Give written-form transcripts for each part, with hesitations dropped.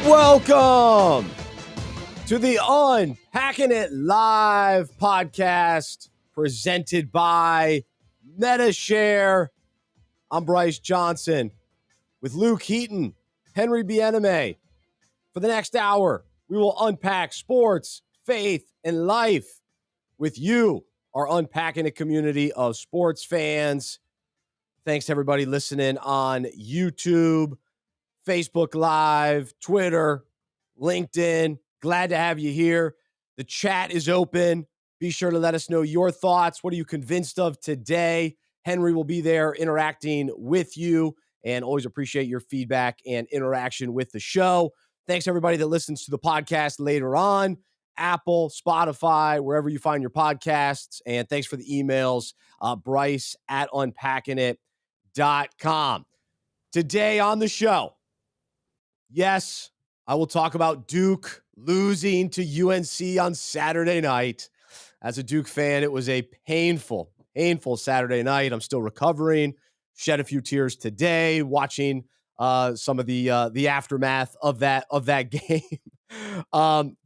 Welcome to the Unpacking It Live podcast presented by Medi-Share. I'm Bryce Johnson with Luke Heaton, Henry Bieneme. For the next hour, we will unpack sports, faith, and life with you, our Unpacking It community of sports fans. Thanks to everybody listening on YouTube, Facebook Live, Twitter, LinkedIn. Glad to have you here. The chat is open. Be sure to let us know your thoughts. What are you convinced of today? Henry will be there interacting with you, and always appreciate your feedback and interaction with the show. Thanks everybody that listens to the podcast later on, Apple, Spotify, wherever you find your podcasts. And thanks for the emails, Bryce at unpackingit.com. Today on the show, yes, I will talk about Duke losing to UNC on Saturday night. As a Duke fan, it was a painful Saturday night. I'm still recovering. Shed a few tears today watching some of the aftermath of that game.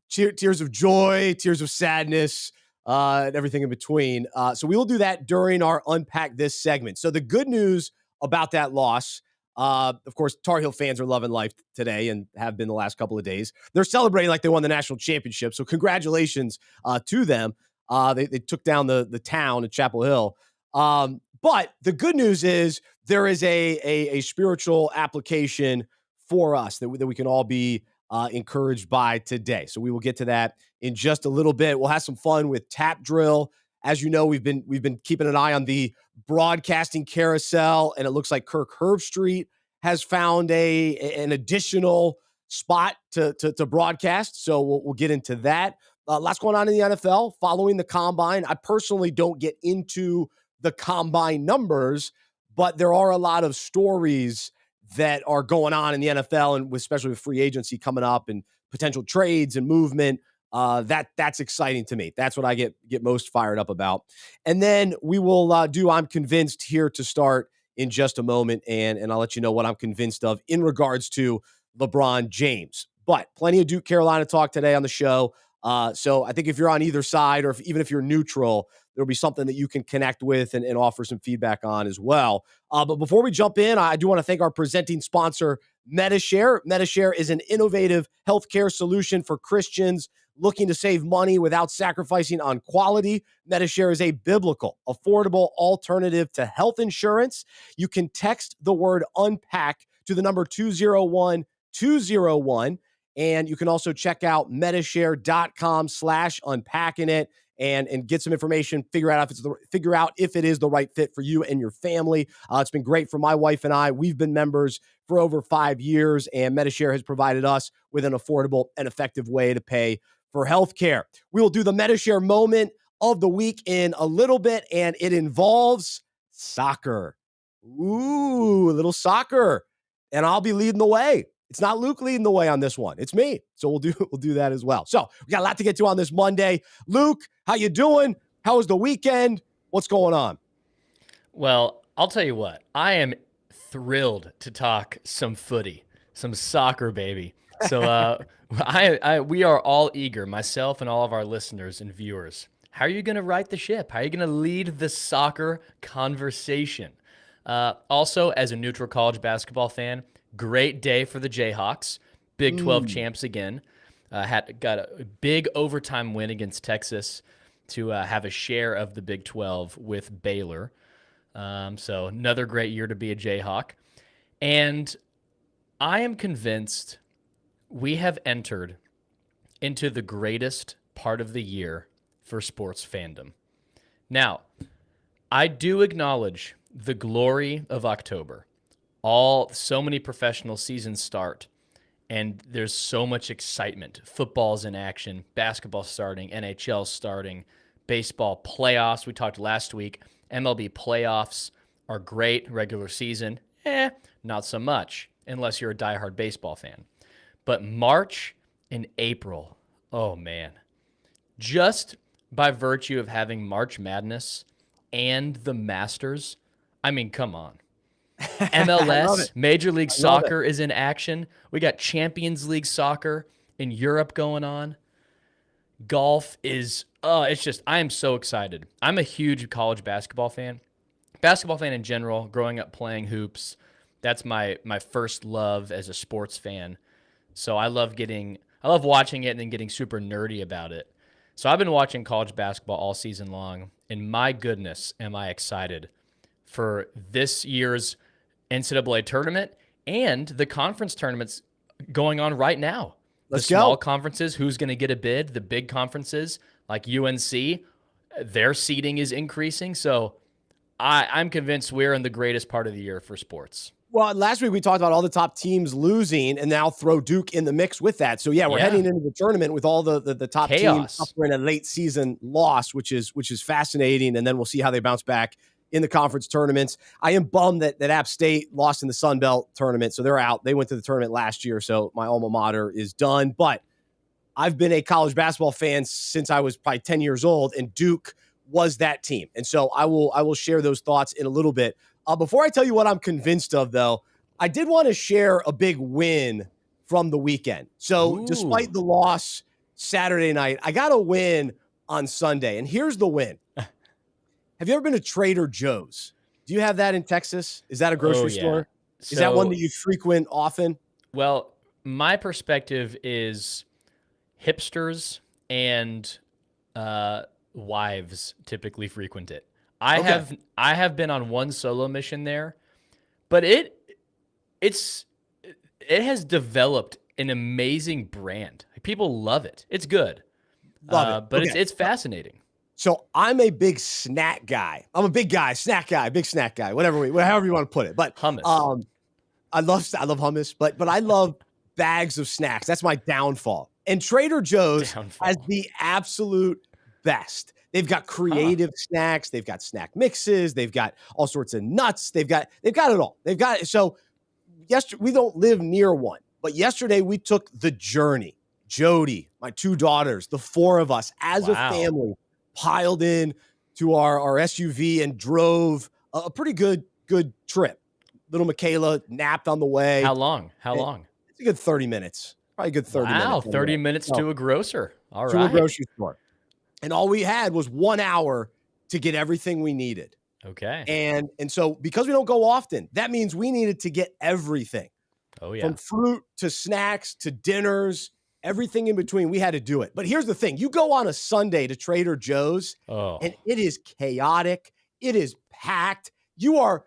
Tears of joy, tears of sadness, and everything in between. So we will do that during our Unpack This segment. So the good news about that loss, of course, Tar Heel fans are loving life today and have been the last couple of days. They're celebrating like they won the national championship. So congratulations to them. They took down the town at Chapel Hill. But the good news is there is a spiritual application for us that we can all be encouraged by today. So we will get to that in just a little bit. We'll have some fun with Tap Drill. As you know, we've been keeping an eye on the broadcasting carousel, and it looks like Kirk Herbstreit has found an additional spot to broadcast. So we'll get into that. Lots going on in the NFL following the combine. I personally don't get into the combine numbers, but there are a lot of stories that are going on in the NFL, and especially with free agency coming up and potential trades and movement. That's exciting to me. That's what I get most fired up about. And then we will do I'm Convinced here to start in just a moment, and I'll let you know what I'm convinced of in regards to LeBron James. But plenty of Duke Carolina talk today on the show. So I think if you're on either side, or even if you're neutral, there'll be something that you can connect with and offer some feedback on as well. But before we jump in, I do want to thank our presenting sponsor, Medi-Share. Medi-Share is an innovative healthcare solution for Christians looking to save money without sacrificing on quality. Medi-Share is a biblical, affordable alternative to health insurance. You can text the word UNPACK to the number 201-201. And you can also check out medishare.com/unpackingit and get some information, figure out if it is the right fit for you and your family. It's been great for my wife and I. We've been members for over 5 years, and Medi-Share has provided us with an affordable and effective way to pay for healthcare. We will do the Medi-Share moment of the week in a little bit, and it involves soccer. Ooh, a little soccer. And I'll be leading the way. It's not Luke leading the way on this one. It's me. So we'll do that as well. So we got a lot to get to on this Monday. Luke, how you doing? How was the weekend? What's going on? Well, I'll tell you what. I am thrilled to talk some footy, some soccer, baby. So we are all eager, myself and all of our listeners and viewers. How are you going to right the ship? How are you going to lead the soccer conversation? Also, as a neutral college basketball fan, great day for the Jayhawks. Big 12 champs again. Got a big overtime win against Texas to have a share of the Big 12 with Baylor. So another great year to be a Jayhawk. And I am convinced we have entered into the greatest part of the year for sports fandom. Now, I do acknowledge the glory of October. So many professional seasons start, and there's so much excitement. Football's in action, basketball starting, NHL starting, baseball playoffs. We talked last week. MLB playoffs are great. Regular season, not so much, unless you're a diehard baseball fan. But March and April, oh man. Just by virtue of having March Madness and the Masters, I mean, come on. I love it. MLS, Major League I love it. Soccer is in action. We got Champions League soccer in Europe going on. Golf is, it's just, I am so excited. I'm a huge college basketball fan in general, growing up playing hoops. That's my first love as a sports fan. So I love watching it and then getting super nerdy about it. So I've been watching college basketball all season long, and my goodness, am I excited for this year's NCAA tournament and the conference tournaments going on right now. Let's the small go. conferences, who's going to get a bid? The big conferences like UNC, their seeding is increasing. So I'm convinced we're in the greatest part of the year for sports. Well, last week we talked about all the top teams losing, and now throw Duke in the mix with that. So we're heading into the tournament with all the top teams suffering a late season loss, which is fascinating. And then we'll see how they bounce back in the conference tournaments. I am bummed that App State lost in the Sun Belt tournament, so they're out. They went to the tournament last year, so my alma mater is done. But I've been a college basketball fan since I was probably 10 years old, and Duke was that team. And so I will share those thoughts in a little bit. Before I tell you what I'm convinced of, though, I did want to share a big win from the weekend. So despite the loss Saturday night, I got a win on Sunday. And here's the win. Have you ever been to Trader Joe's? Do you have that in Texas? Is that a grocery store? Is that one that you frequent often? Well, my perspective is hipsters and wives typically frequent it. I have been on one solo mission there, but it has developed an amazing brand. People love it. It's good. Love it. But it's fascinating. So I'm a big snack guy. I'm a big guy, big snack guy, however you want to put it. But hummus. I love hummus, but I love bags of snacks. That's my downfall. And Trader Joe's has the absolute best. They've got creative snacks. They've got snack mixes. They've got all sorts of nuts. They've got it all. So yesterday, we don't live near one, but yesterday we took the journey. Jody, my two daughters, the four of us as a family piled in to our SUV and drove a pretty good trip. Little Michaela napped on the way. How long? It's a good 30 minutes. Probably a good 30 minutes. Wow, 30 minutes to a grocer. All right. To a grocery store. And all we had was 1 hour to get everything we needed. Okay. And so because we don't go often, that means we needed to get everything. Oh, yeah. From fruit to snacks to dinners, everything in between, we had to do it. But here's the thing. You go on a Sunday to Trader Joe's, and it is chaotic. It is packed. You are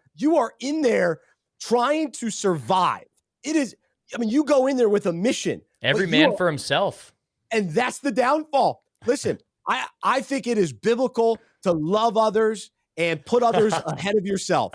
in there trying to survive. It is, you go in there with a mission. Every man for himself. And that's the downfall. Listen, I think it is biblical to love others and put others ahead of yourself.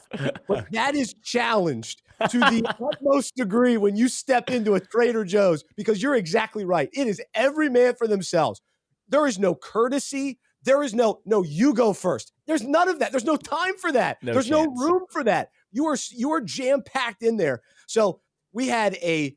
But that is challenged to the utmost degree when you step into a Trader Joe's, because you're exactly right. It is every man for themselves. There is no courtesy. There is no you go first. There's none of that. There's no time for that. There's no room for that. You are jam-packed in there. So we had a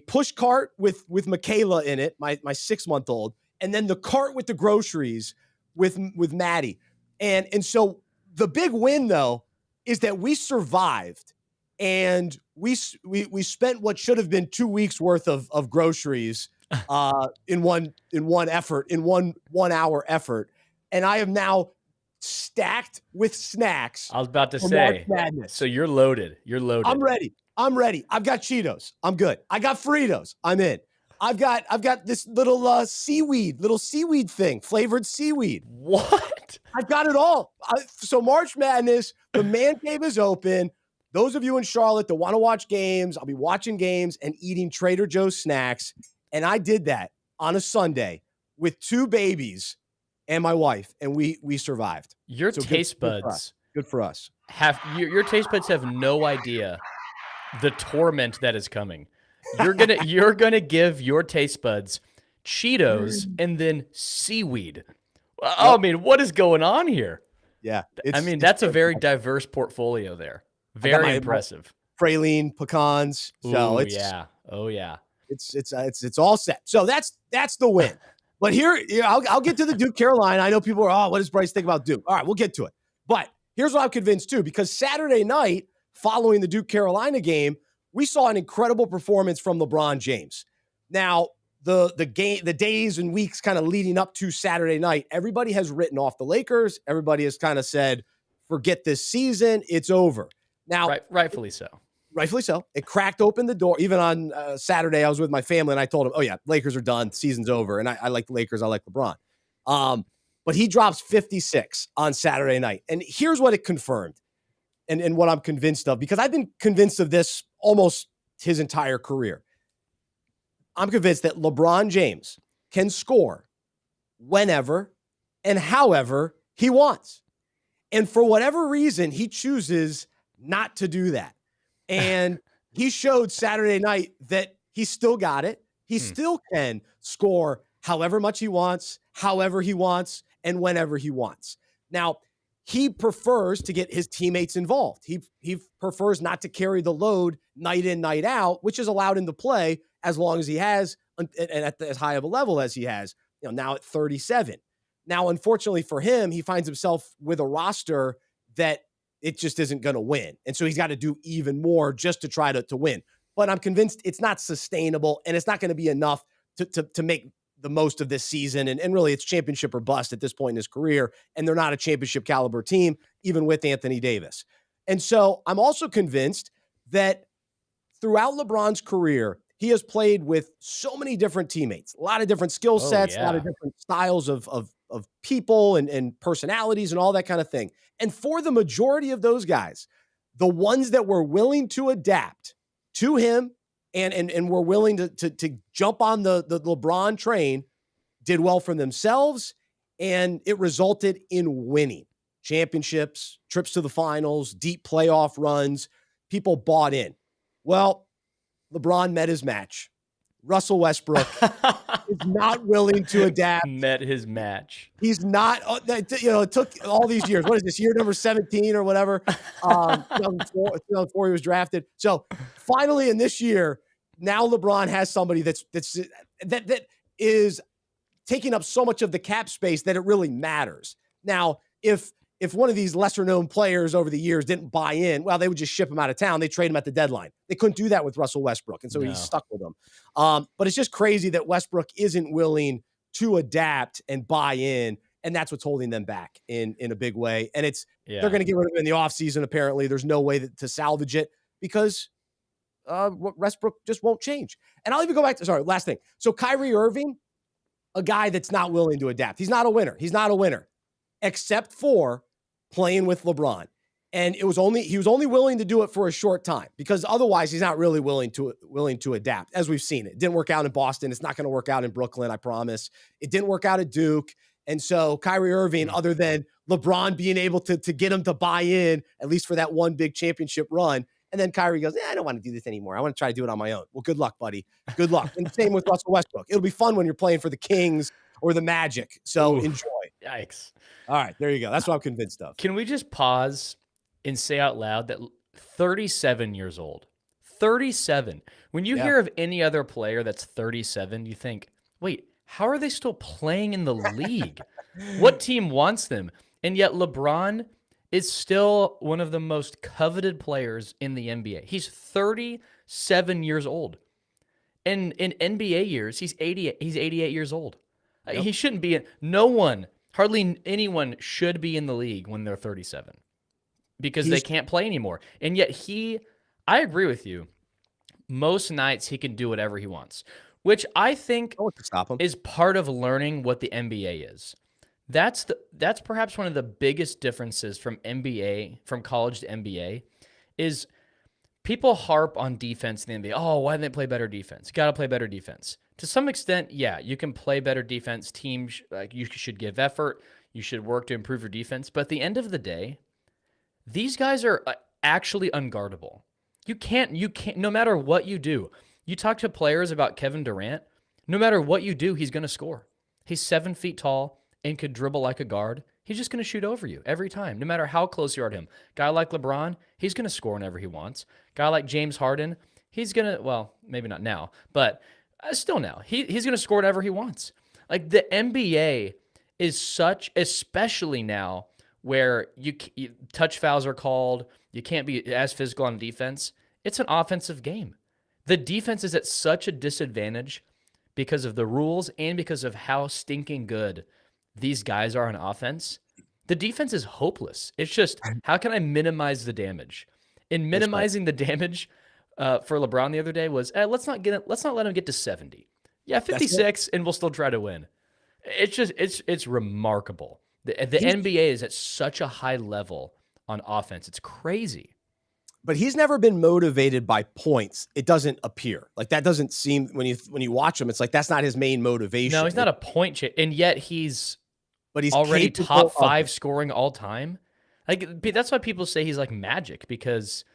push cart with Michaela in it, my 6-month-old, and then the cart with the groceries with Maddie. And so the big win, though, is that we survived, and we spent what should have been 2 weeks worth of groceries in one effort, in one 1 hour effort. And I am now stacked with snacks. I was about to say, so you're loaded. I'm ready. I've got Cheetos. I'm good. I got Fritos. I'm in. I've got this little seaweed thing, flavored seaweed. What? I've got it all. So March Madness, the man cave is open. Those of you in Charlotte that want to watch games, I'll be watching games and eating Trader Joe's snacks. And I did that on a Sunday with 2 babies and my wife, and we survived. Your taste buds. Good for us. Your taste buds have no idea the torment that is coming. You're gonna give your taste buds Cheetos and then seaweed. I mean, what is going on here? Yeah, that's a very diverse portfolio there. Very impressive. Praline pecans. So it's all set. So that's the win. But here, I'll get to the Duke Carolina. I know people are, what does Bryce think about Duke? All right, we'll get to it. But here's what I'm convinced too, because Saturday night, following the Duke Carolina game, we saw an incredible performance from LeBron James. Now, the days and weeks kind of leading up to Saturday night, everybody has written off the Lakers. Everybody has kind of said, forget this season. It's over. Now, rightfully so. Rightfully so. It cracked open the door. Even on Saturday, I was with my family and I told him, oh yeah, Lakers are done. Season's over. And I like the Lakers. I like LeBron. But he drops 56 on Saturday night. And here's what it confirmed and what I'm convinced of, because I've been convinced of this almost his entire career. I'm convinced that LeBron James can score whenever and however he wants. And for whatever reason, he chooses not to do that. And he showed Saturday night that he still got it. He still can score however much he wants, however he wants, and whenever he wants. Now, he prefers to get his teammates involved. He prefers not to carry the load night in, night out, which is allowed him to play as long as he has and at as high of a level as he has, now at 37. Now, unfortunately for him, he finds himself with a roster that it just isn't going to win. And so he's got to do even more just to try to win. But I'm convinced it's not sustainable and it's not going to be enough to make the most of this season. And really it's championship or bust at this point in his career. And they're not a championship caliber team, even with Anthony Davis. And so I'm also convinced that throughout LeBron's career, he has played with so many different teammates, a lot of different skill sets, a lot of different styles of people and personalities and all that kind of thing. And for the majority of those guys, the ones that were willing to adapt to him and were willing to jump on the LeBron train did well for themselves, and it resulted in winning championships, trips to the finals, deep playoff runs. People bought in. Well, LeBron met his match. Russell Westbrook is not willing to adapt. Met his match. He's not, it took all these years. What is this, year number 17 or whatever? 2004 he was drafted. So finally in this year, now LeBron has somebody that is taking up so much of the cap space that it really matters. Now, if one of these lesser known players over the years didn't buy in, well, they would just ship him out of town. They trade him at the deadline. They couldn't do that with Russell Westbrook. And so he's stuck with them. But it's just crazy that Westbrook isn't willing to adapt and buy in. And that's what's holding them back in a big way. And they're going to get rid of him in the offseason. Apparently there's no way to salvage it because Westbrook just won't change. And I'll even go back to, last thing. So Kyrie Irving, a guy that's not willing to adapt. He's not a winner. He's not a winner except for playing with LeBron. And he was only willing to do it for a short time because otherwise he's not really willing to adapt, as we've seen. It didn't work out in Boston. It's not going to work out in Brooklyn, I promise. It didn't work out at Duke. And so Kyrie Irving, other than LeBron being able to get him to buy in, at least for that one big championship run, and then Kyrie goes, I don't want to do this anymore. I want to try to do it on my own. Well, good luck, buddy. Good luck. And same with Russell Westbrook. It'll be fun when you're playing for the Kings or the Magic. So enjoy. Yikes. All right, there you go. That's what I'm convinced of. Can we just pause and say out loud that 37 years old, 37. When you hear of any other player that's 37, you think, wait, how are they still playing in the league? What team wants them? And yet LeBron is still one of the most coveted players in the NBA. He's 37 years old. And in NBA years, he's 88 years old. Yep. He shouldn't be hardly anyone should be in the league when they're 37 because they can't play anymore. And yet I agree with you. Most nights he can do whatever he wants, which I think is part of learning what the NBA is. That's perhaps one of the biggest differences from college to NBA is people harp on defense in the NBA. Oh, why didn't they play better defense? Got to play better defense. To some extent, yeah, you can play better defense. Teams, you should give effort. You should work to improve your defense. But at the end of the day, these guys are actually unguardable. You can't, no matter what you do. You talk to players about Kevin Durant, no matter what you do, he's going to score. He's 7 feet tall and could dribble like a guard. He's just going to shoot over you every time, no matter how close you are to him. Guy like LeBron, he's going to score whenever he wants. Guy like James Harden, he's going to, well, maybe not now, but still now. He's going to score whatever he wants. Like the NBA is especially now where you touch fouls are called, You can't be as physical on defense. It's an offensive game. The defense is at such a disadvantage because of the rules and because of how stinking good these guys are on offense. The defense is hopeless. It's just, how can I minimize the damage? In That's right. minimizing the damage for LeBron the other day was, let's not let him get to 70. Yeah, That's it. 56, and we'll still try to win. It's just, it's remarkable. The He's, NBA is at such a high level on offense. It's crazy. but he's never been motivated by points. It doesn't appear like that. Doesn't seem when you watch him. It's like that's not his main motivation. No, he's not a point and yet he's but he's already top 5 of, scoring all time. Like, that's why people say he's like magic, because,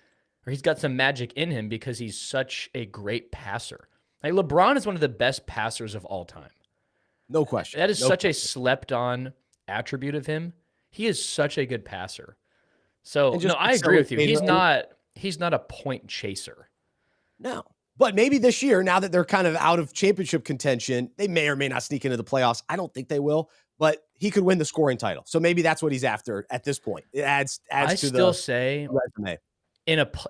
or he's got some magic in him because he's such a great passer. Like, LeBron is one of the best passers of all time. no question. That is No such question. a slept on attribute of him. He is such a good passer. So no, I agree with you. He's not a point chaser. No. But maybe this year, now that they're kind of out of championship contention, they may or may not sneak into the playoffs. I don't think they will, but he could win the scoring title. So maybe that's what he's after at this point. It adds I to still the say resume.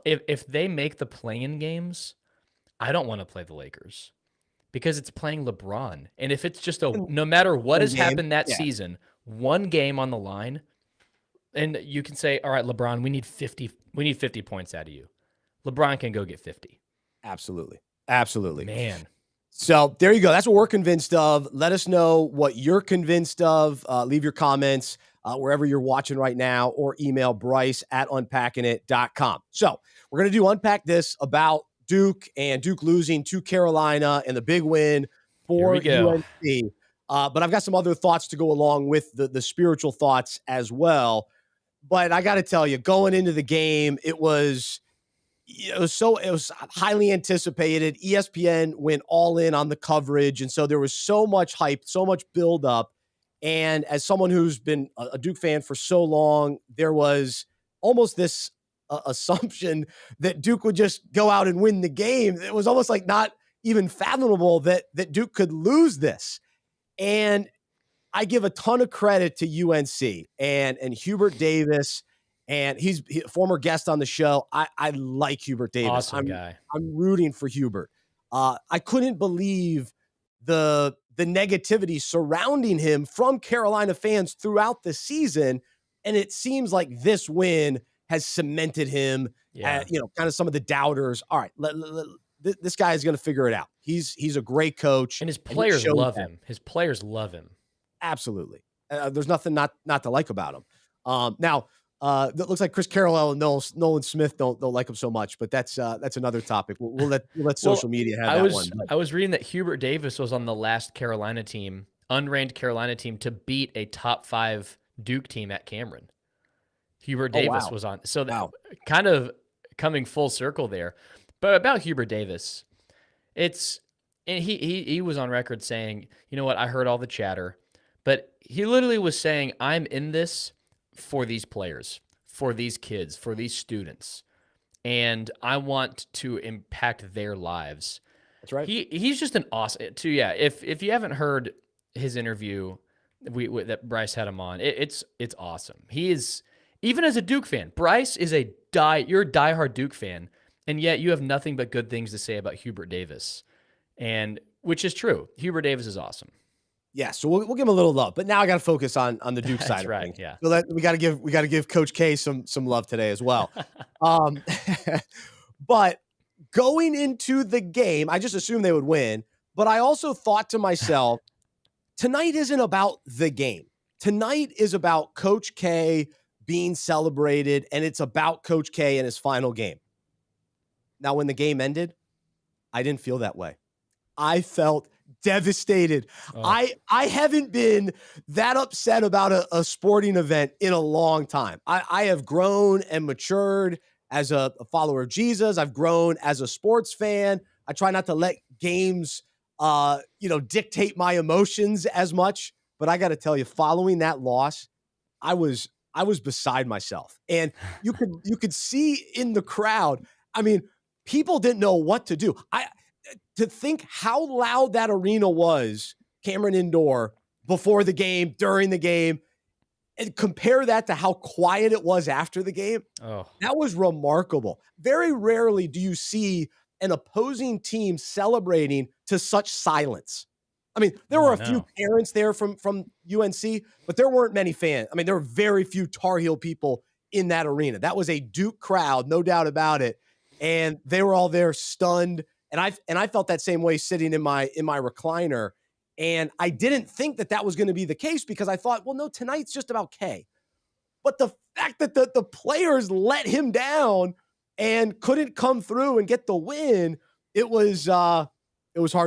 if they make the play-in games, I don't want to play the Lakers because it's playing LeBron. And if it's just no matter what has happened that season, one game on the line, and you can say, all right, LeBron, we need 50 points out of you. LeBron can go get 50. Absolutely. Absolutely. Man. So there you go. That's what we're convinced of. Let us know what you're convinced of. Leave your comments wherever you're watching right now, or email Bryce@unpackingit.com. So we're going to unpack this about Duke and Duke losing to Carolina and the big win for UNC. But I've got some other thoughts to go along with the spiritual thoughts as well. But I got to tell you, going into the game, it was highly anticipated. ESPN went all in on the coverage. And so there was so much hype, so much buildup. And as someone who's been a Duke fan for so long, there was almost this assumption that Duke would just go out and win the game. It was almost like not even fathomable that Duke could lose this. And I give a ton of credit to UNC and Hubert Davis. And he's a former guest on the show. I like Hubert Davis. Awesome guy. I'm rooting for Hubert. I couldn't believe the negativity surrounding him from Carolina fans throughout the season. And it seems like this win has cemented him at, kind of some of the doubters. All right, this guy is going to figure it out. He's a great coach. And his players love him. His players love him. Absolutely. There's nothing not to like about him. Now, that looks like Chris Carroll and Nolan Smith don't like him so much, but that's another topic. We'll let social media have that one. I was reading that Hubert Davis was on the last Carolina team, unranked Carolina team, to beat a top 5 Duke team at Cameron. Hubert Davis was on. So kind of coming full circle there. But about Hubert Davis, and he was on record saying, you know what, I heard all the chatter, but he literally was saying, I'm in this for these players, for these kids, for these students, and I want to impact their lives. That's right. He's just an awesome too. Yeah. If you haven't heard his interview, that Bryce had him on, it's awesome. He is, even as a Duke fan, Bryce is you're a diehard Duke fan, and yet you have nothing but good things to say about Hubert Davis, and which is true. Hubert Davis is awesome. Yeah, so we'll give him a little love, but now I got to focus on the Duke side of things. Yeah, so we got to give Coach K some love today as well. But going into the game, I just assumed they would win. But I also thought to myself, tonight isn't about the game. Tonight is about Coach K being celebrated, and it's about Coach K and his final game. Now, when the game ended, I didn't feel that way. I felt devastated. Oh. I haven't been that upset about a sporting event in a long time. I have grown and matured as a follower of Jesus. I've grown as a sports fan. I try not to let games, dictate my emotions as much. But I got to tell you, following that loss, I was beside myself, and you could see in the crowd. I mean, people didn't know what to do. To think how loud that arena was, Cameron Indoor, before the game, during the game, And compare that to how quiet it was after the game. Oh, That was remarkable. Very rarely do you see an opposing team celebrating to such silence. I mean, there were oh a few no. parents there from UNC, but there weren't many fans. I mean, there were very few Tar Heel people in that arena. That was a Duke crowd, no doubt about it. And they were all there stunned. And I felt that same way sitting in my recliner. And I didn't think that that was going to be the case because I thought, well, no, tonight's just about K. But the fact that the players let him down and couldn't come through and get the win, it was hard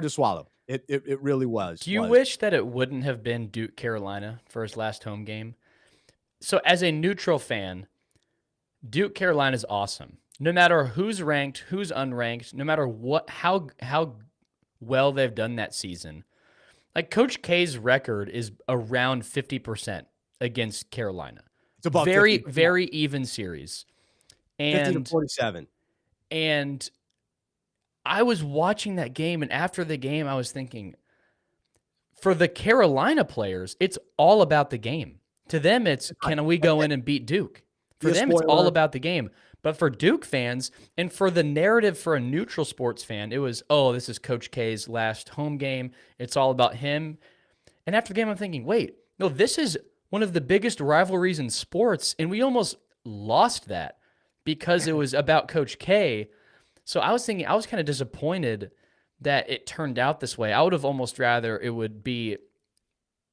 to swallow. It really was. Do you wish that it wouldn't have been Duke Carolina for his last home game? So as a neutral fan, Duke Carolina is awesome. No matter who's ranked, who's unranked, no matter how well they've done that season. Like Coach K's record is around 50% against Carolina. It's above very 50. very even series. 50 to 47. And I was watching that game, and after the game, I was thinking, for the Carolina players, it's all about the game. To them, it's can we go in and beat Duke? For them, it's all about the game. But for Duke fans, and for the narrative for a neutral sports fan, it was, oh, this is Coach K's last home game. It's all about him. And after the game, I'm thinking, wait, no, this is one of the biggest rivalries in sports, and we almost lost that because it was about Coach K. So I was thinking, I was kind of disappointed that it turned out this way. I would have almost rather it would be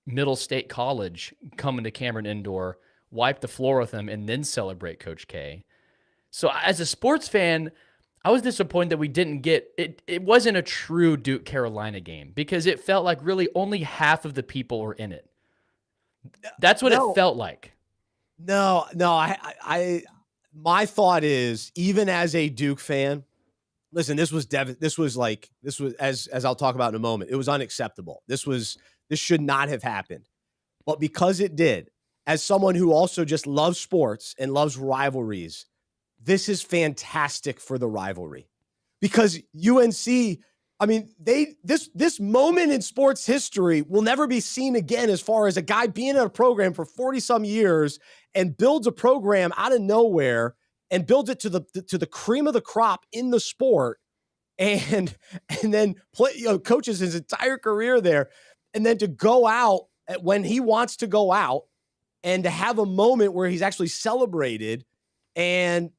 Middle State College coming to Cameron Indoor, wipe the floor with them, and then celebrate Coach K. So as a sports fan, I was disappointed that we didn't get it. It wasn't a true Duke Carolina game because it felt like really only half of the people were in it. That's what it felt like. No, my thought is, even as a Duke fan, listen, this was as I'll talk about in a moment, it was unacceptable. This should not have happened. But because it did, as someone who also just loves sports and loves rivalries, this is fantastic for the rivalry. Because UNC, I mean, this moment in sports history will never be seen again, as far as a guy being in a program for 40 some years and builds a program out of nowhere and builds it to the cream of the crop in the sport, and then coaches his entire career there, and then to go out when he wants to go out and to have a moment where he's actually celebrated, and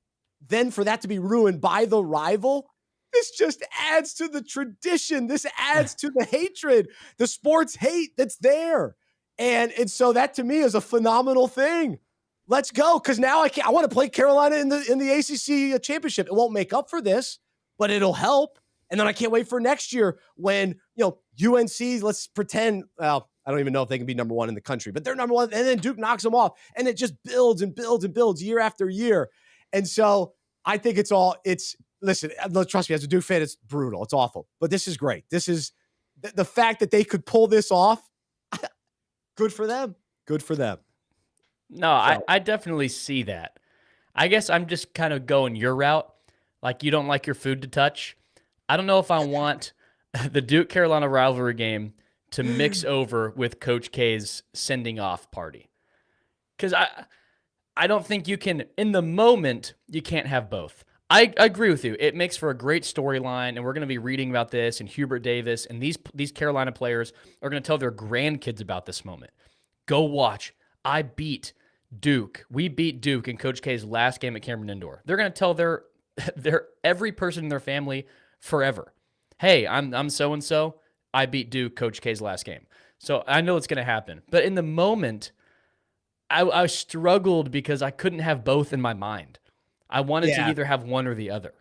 then for that to be ruined by the rival. This just adds to the tradition. This adds to the hatred, the sports hate that's there. And so that to me is a phenomenal thing. Let's go. Cause now I want to play Carolina in the ACC championship. It won't make up for this, but it'll help. And then I can't wait for next year when, UNC, let's pretend, well, I don't even know if they can be number one in the country, but they're number one. And then Duke knocks them off, and it just builds and builds and builds year after year. And so I think listen, trust me, as a Duke fan, it's brutal. It's awful. But this is great. This is the fact that they could pull this off. Good for them. Good for them. No, I definitely see that. I guess I'm just kind of going your route. Like, you don't like your food to touch. I don't know if I want the Duke Carolina rivalry game to mix over with Coach K's sending off party. Because I don't think you can, in the moment, you can't have both. I agree with you. It makes for a great storyline, and we're going to be reading about this, and Hubert Davis and these Carolina players are going to tell their grandkids about this moment. Go watch. I beat Duke. We beat Duke in Coach K's last game at Cameron Indoor. They're going to tell their every person in their family forever. Hey, I'm so and so. I beat Duke Coach K's last game. So I know it's going to happen. But in the moment, I struggled because I couldn't have both in my mind. I wanted to either have one or the other.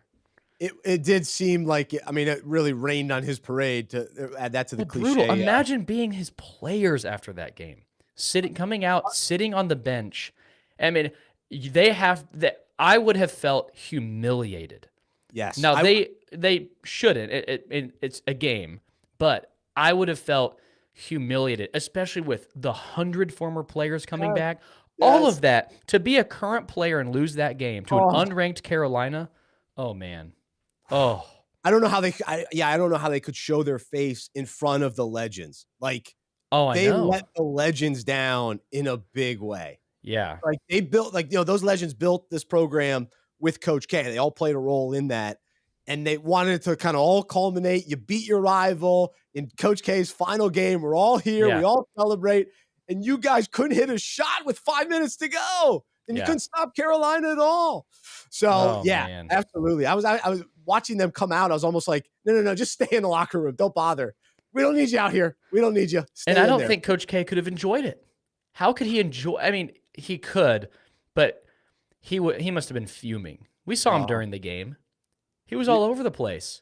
It did seem like, it really rained on his parade to add that to the cliche. Brutal. Imagine being his players after that game, sitting on the bench. I mean, I would have felt humiliated. Yes. Now they shouldn't. It's a game, but I would have felt humiliated, especially with the 100 former players coming back. Yes. All of that, to be a current player and lose that game to an unranked Carolina. Oh man. Oh. I don't know how I don't know how they could show their face in front of the legends. Like, I they know. let the legends down in a big way. Yeah. Like they built, like, those legends built this program with Coach K. They all played a role in that. And they wanted it to kind of all culminate. You beat your rival in Coach K's final game. We're all here. We Yeah. all celebrate. And you guys couldn't hit a shot with 5 minutes to go. And you Yeah. couldn't stop Carolina at all. So Oh, yeah, man. absolutely. I was watching them come out. I was almost like, no, just stay in the locker room. Don't bother. We don't need you out here. We don't need you. Stay And I in don't there. think Coach K could have enjoyed it. How could he enjoy? I mean, he could, but he must have been fuming. We saw him during the game. He was all over the place.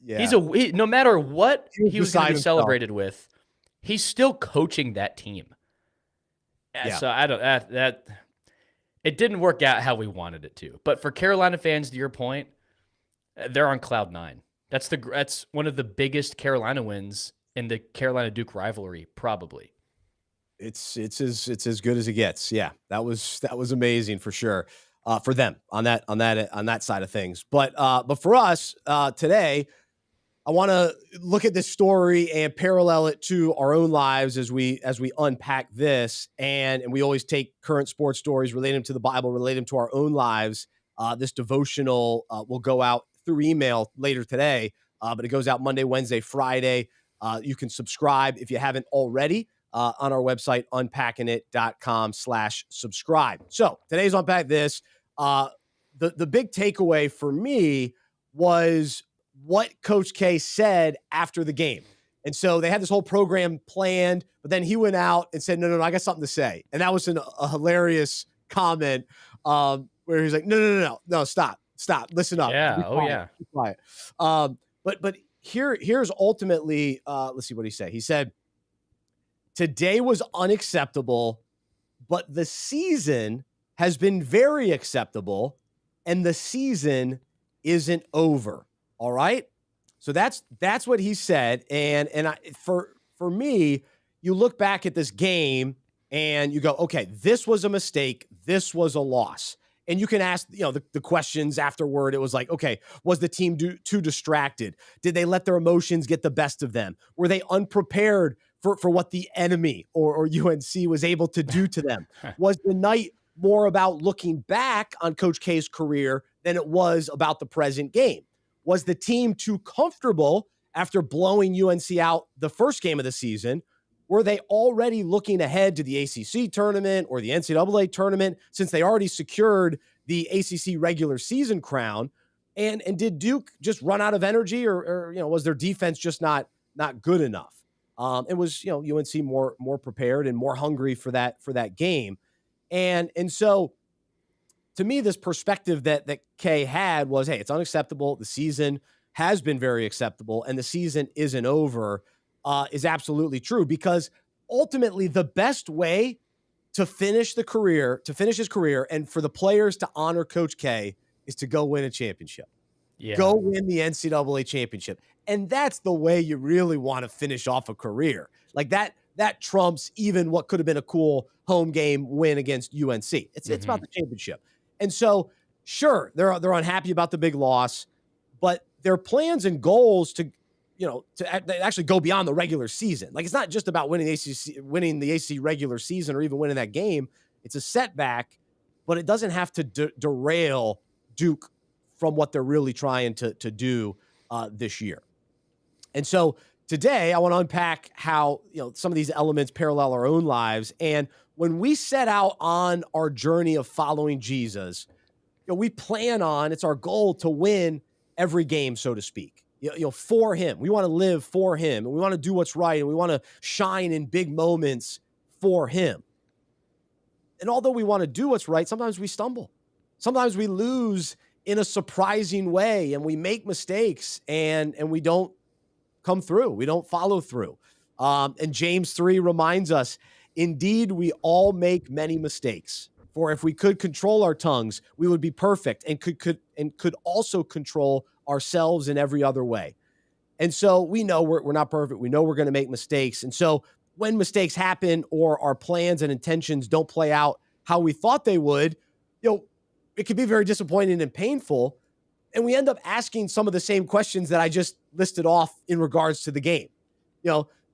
Yeah. No matter what He he was was going to beside be himself. celebrated with, he's still coaching that team. Yeah. So I don't that it didn't work out how we wanted it to. But for Carolina fans, to your point, they're on cloud 9. That's one of the biggest Carolina wins in the Carolina Duke rivalry, probably. It's as good as it gets. Yeah, that was amazing for sure, for them on that side of things. But for us today, I want to look at this story and parallel it to our own lives as we unpack this, and we always take current sports stories, relate them to the Bible, relate them to our own lives. This devotional will go out through email later today, but it goes out Monday, Wednesday, Friday. You can subscribe if you haven't already on our website, unpackingit.com/subscribe. So today's Unpack This. The big takeaway for me was what Coach K said after the game. And so they had this whole program planned, but then he went out and said, no, I got something to say. And that was a hilarious comment where he's like, no, stop, listen up. Yeah. Be quiet, be quiet. But here's ultimately, let's see what he said. He said, today was unacceptable, but the season has been very acceptable, and the season isn't over. All right. So that's what he said. And for me, you look back at this game and you go, okay, this was a mistake. This was a loss. And you can ask, the questions afterward. It was like, okay, was the team too distracted? Did they let their emotions get the best of them? Were they unprepared for what the enemy or UNC was able to do to them? Was the night more about looking back on Coach K's career than it was about the present game? Was the team too comfortable after blowing UNC out the first game of the season? Were they already looking ahead to the ACC tournament or the NCAA tournament since they already secured the ACC regular season crown? And did Duke just run out of energy, or was their defense just not good enough? It was UNC more prepared and more hungry for that game, and so. To me, this perspective that Kay had was, hey, it's unacceptable. The season has been very acceptable, and the season isn't over, is absolutely true, because ultimately the best way to finish his career and for the players to honor Coach K is to go win a championship. Yeah. Go win the NCAA championship. And that's the way you really want to finish off a career. Like that trumps even what could have been a cool home game win against UNC. It's about the championship. And so, sure, they're unhappy about the big loss, but their plans and goals to actually go beyond the regular season. Like, it's not just about winning the ACC regular season or even winning that game. It's a setback, but it doesn't have to derail Duke from what they're really trying to do this year. And so today I want to unpack how some of these elements parallel our own lives. And when we set out on our journey of following Jesus, we plan on, it's our goal to win every game, so to speak, for him. We want to live for him, and we want to do what's right, and we want to shine in big moments for him. And although we want to do what's right, sometimes we stumble. Sometimes we lose in a surprising way, and we make mistakes, and we don't come through. We don't follow through. And James 3 reminds us, indeed, we all make many mistakes. For if we could control our tongues, we would be perfect and could also control ourselves in every other way. And so we know we're not perfect. We know we're going to make mistakes. And so when mistakes happen or our plans and intentions don't play out how we thought they would, it can be very disappointing and painful. And we end up asking some of the same questions that I just listed off in regards to the game.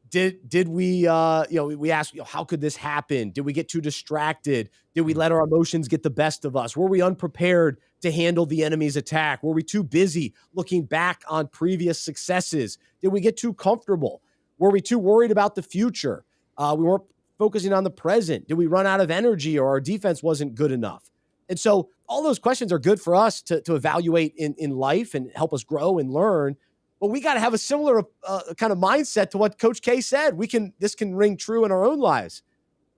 Did we, we asked, how could this happen? Did we get too distracted? Did we let our emotions get the best of us? Were we unprepared to handle the enemy's attack? Were we too busy looking back on previous successes? Did we get too comfortable? Were we too worried about the future? We weren't focusing on the present. Did we run out of energy, or our defense wasn't good enough? And so all those questions are good for us to evaluate in life and help us grow and learn. But we got to have a similar kind of mindset to what Coach K said. This can ring true in our own lives.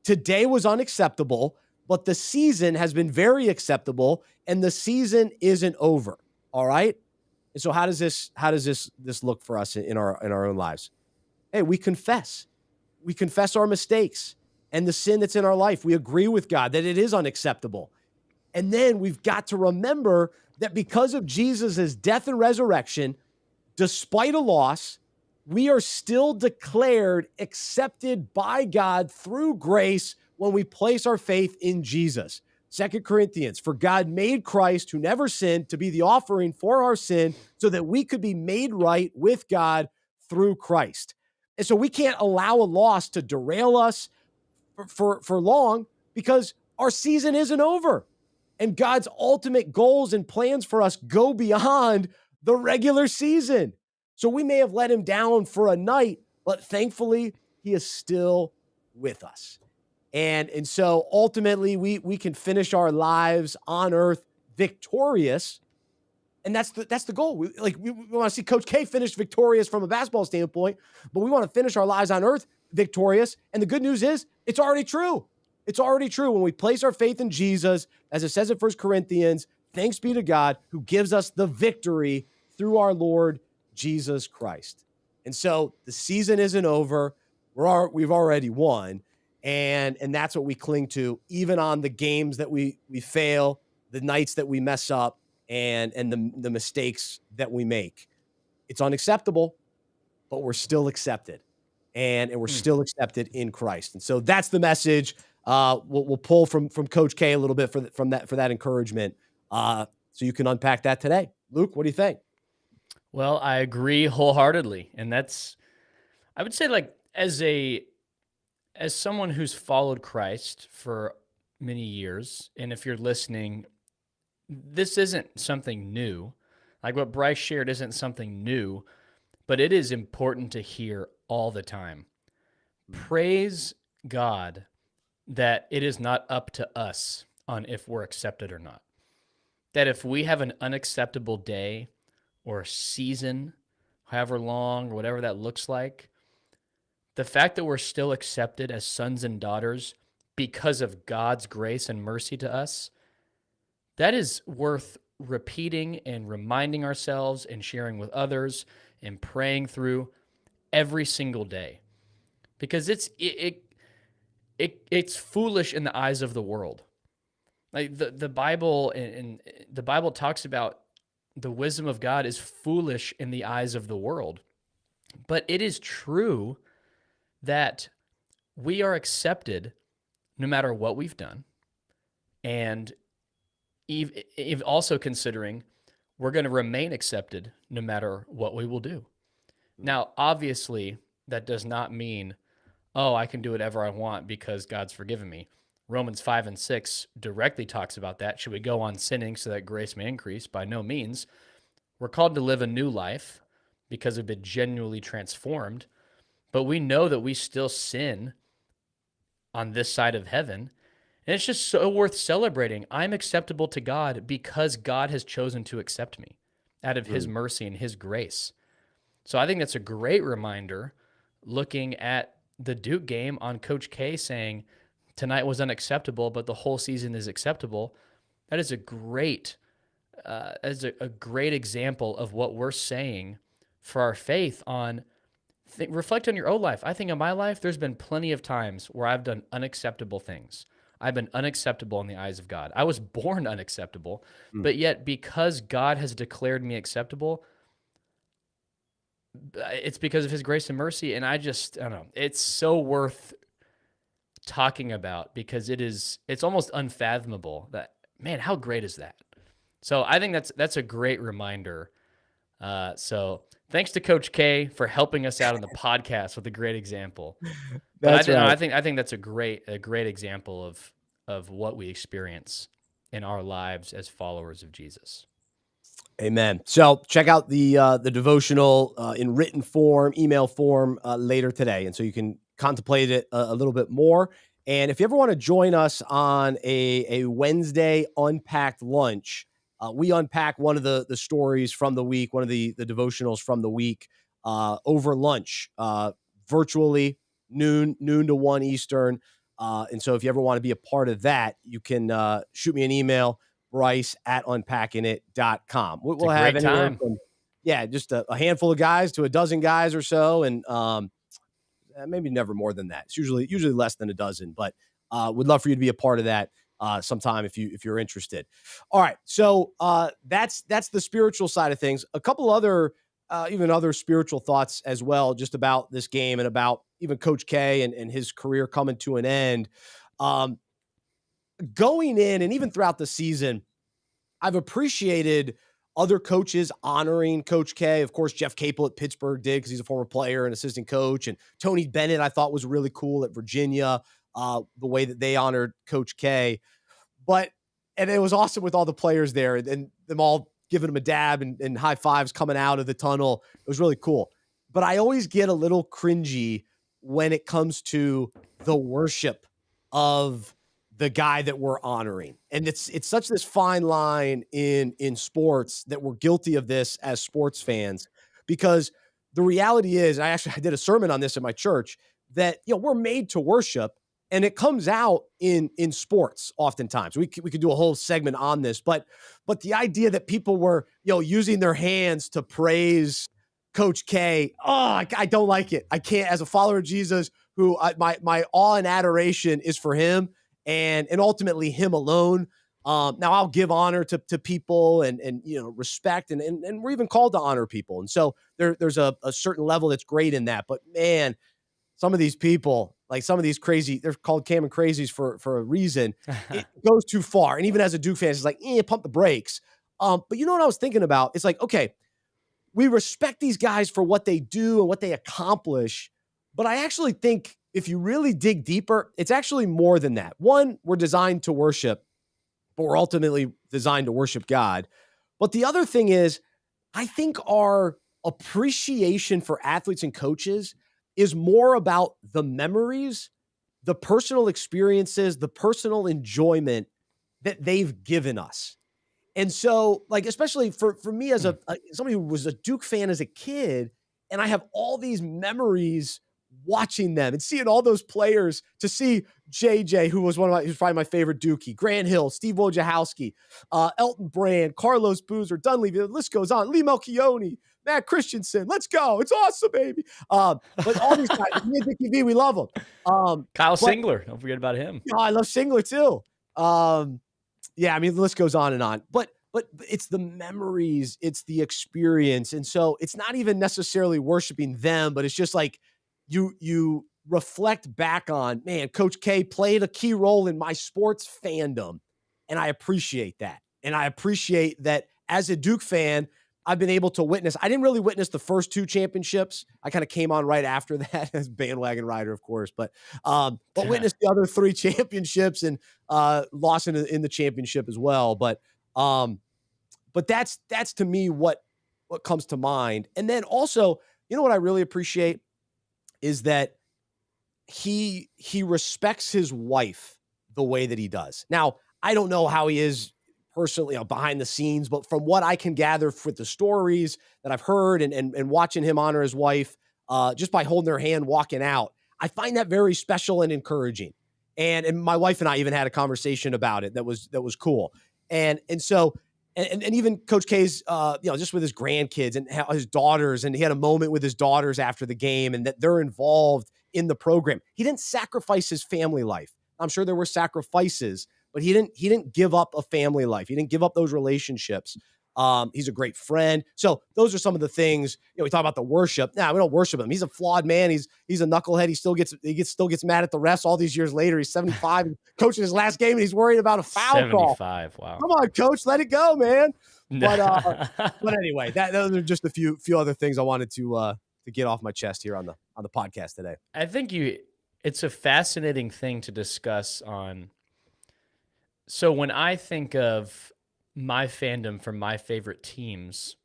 Today was unacceptable, but the season has been very acceptable, and the season isn't over. All right. And so how does this look for us in our own lives? Hey, we confess our mistakes and the sin that's in our life. We agree with God that it is unacceptable. And then we've got to remember that because of Jesus' death and resurrection, despite a loss, we are still declared accepted by God through grace when we place our faith in Jesus. 2 Corinthians, for God made Christ, who never sinned, to be the offering for our sin so that we could be made right with God through Christ. And so we can't allow a loss to derail us for long, because our season isn't over. And God's ultimate goals and plans for us go beyond the regular season. So we may have let him down for a night, but thankfully he is still with us. And so ultimately we can finish our lives on earth victorious. And that's the goal. We want to see Coach K finish victorious from a basketball standpoint, but we want to finish our lives on earth victorious. And the good news is it's already true. It's already true. When we place our faith in Jesus, as it says in 1 Corinthians, thanks be to God who gives us the victory through our Lord Jesus Christ. And so the season isn't over. We've already won. And that's what we cling to, even on the games that we fail, the nights that we mess up, and the mistakes that we make. It's unacceptable, but we're still accepted. And we're still accepted in Christ. And so that's the message. We'll pull from Coach K a little bit for that encouragement. So you can unpack that today. Luke, what do you think? Well, I agree wholeheartedly. And I would say, like, as someone who's followed Christ for many years, and if you're listening, this isn't something new. Like what Bryce shared isn't something new, but it is important to hear all the time. Praise God that it is not up to us on if we're accepted or not. That if we have an unacceptable day or season, however long or whatever that looks like, the fact that we're still accepted as sons and daughters because of God's grace and mercy to us, that is worth repeating and reminding ourselves and sharing with others and praying through every single day. Because it's foolish in the eyes of the world. Like the Bible and the Bible talks about the wisdom of God is foolish in the eyes of the world. But it is true that we are accepted no matter what we've done. And also considering we're going to remain accepted no matter what we will do. Now, obviously, that does not mean, oh, I can do whatever I want because God's forgiven me. Romans 5 and 6 directly talks about that. Should we go on sinning so that grace may increase? By no means. We're called to live a new life because we've been genuinely transformed, but we know that we still sin on this side of heaven. And it's just so worth celebrating. I'm acceptable to God because God has chosen to accept me out of his mercy and his grace. So I think that's a great reminder, looking at the Duke game on Coach K saying tonight was unacceptable, but the whole season is acceptable. That is a great example of what we're saying for our faith on. Reflect on your own life. I think in my life, there's been plenty of times where I've done unacceptable things. I've been unacceptable in the eyes of God. I was born unacceptable, but yet because God has declared me acceptable, it's because of his grace and mercy. And I don't know, it's so worth talking about because it's almost unfathomable that, man, how great is that? So I think that's a great reminder. So Thanks to Coach K for helping us out on the podcast with a great example. But That's right. I think that's a great example of what we experience in our lives as followers of Jesus. Amen. So check out the devotional in written form, email form later today, and so you can contemplate it a little bit more. And if you ever want to join us on a Wednesday unpacked lunch, we unpack one of the stories from the week, one of the devotionals from the week over lunch, virtually noon to 1 Eastern. And so if you ever want to be a part of that, you can shoot me an email, Bryce at unpackingit.com. It's a We'll have great anywhere time. from, yeah, just a handful of guys to a dozen guys or so. And maybe never more than that. It's usually less than a dozen, but would love for you to be a part of that sometime if you're interested. All right. So that's the spiritual side of things. A couple other, even other spiritual thoughts as well, just about this game and about even Coach K and his career coming to an end. Um, Going in and even throughout the season, I've appreciated other coaches honoring Coach K. Of course, Jeff Capel at Pittsburgh did because he's a former player and assistant coach. And Tony Bennett, I thought, was really cool at Virginia, the way that they honored Coach K. And it was awesome with all the players there and them all giving him a dab and high fives coming out of the tunnel. It was really cool. But I always get a little cringy when it comes to the worship of the guy that we're honoring. And it's such this fine line in sports that we're guilty of this as sports fans, because the reality is, I did a sermon on this in my church, that we're made to worship, and it comes out in sports oftentimes. We could do a whole segment on this, but the idea that people were using their hands to praise Coach K, I don't like it. I can't, as a follower of Jesus, who my awe and adoration is for him and ultimately him alone. Now I'll give honor to people and respect and we're even called to honor people. And so there's a certain level that's great in that. But man, some of these people, like some of these crazy, they're called Cameron crazies for a reason. It goes too far. And even as a Duke fan, it's like, pump the brakes. But you know what I was thinking about? It's like, okay, we respect these guys for what they do and what they accomplish. But I actually think if you really dig deeper, it's actually more than that. One, we're designed to worship, but we're ultimately designed to worship God. But the other thing is, I think our appreciation for athletes and coaches is more about the memories, the personal experiences, the personal enjoyment that they've given us. And so, like, especially for me as somebody who was a Duke fan as a kid, and I have all these memories watching them and seeing all those players, to see JJ, who was who's probably my favorite Dookie, Grant Hill, Steve Wojciechowski, Elton Brand, Carlos Boozer, Dunleavy, the list goes on, Lee Melchione, Matt Christensen, let's go. It's awesome, baby. But all these guys, me and Dickie V, we love them. Kyle Singler, don't forget about him. I love Singler too. Yeah, I mean, the list goes on and on, but it's the memories, it's the experience. And so it's not even necessarily worshiping them, but it's just like you reflect back on, man, Coach K played a key role in my sports fandom. And I appreciate that. And I appreciate that as a Duke fan, I've been able to witness. I didn't really witness the first two championships. I kind of came on right after that as bandwagon rider, of course, but witnessed the other three championships and lost in the championship as well. But that's to me what comes to mind. And then also, what I really appreciate is that he respects his wife the way that he does. Now, I don't know how he is personally, behind the scenes, but from what I can gather with the stories that I've heard and watching him honor his wife, just by holding her hand walking out, I find that very special and encouraging. And my wife and I even had a conversation about it that was cool. And so even Coach K's, just with his grandkids and his daughters, and he had a moment with his daughters after the game, and that they're involved in the program. He didn't sacrifice his family life. I'm sure there were sacrifices, but he didn't give up a family life. He didn't give up those relationships. He's a great friend. So those are some of the things, we talk about the worship. Nah, we don't worship him. He's a flawed man. He's a knucklehead. He still gets mad at the refs all these years later. He's 75, coaching his last game, and he's worried about a foul call. 75. Wow. Come on, coach, let it go, man. But anyway, those are just a few other things I wanted to get off my chest here on the podcast today. I think it's a fascinating thing to discuss on. So when I think of my fandom for my favorite teams,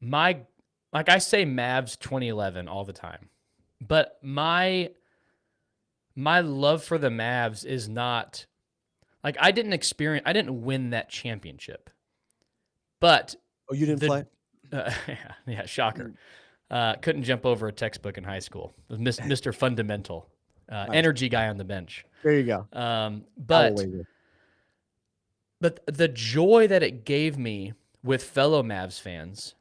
like I say Mavs 2011 all the time, but my love for the Mavs is not like I didn't win that championship, but you didn't play? Yeah, shocker. Couldn't jump over a textbook in high school. It was Mr. Fundamental, Nice. Energy guy on the bench. There you go. But the joy that it gave me with fellow Mavs fans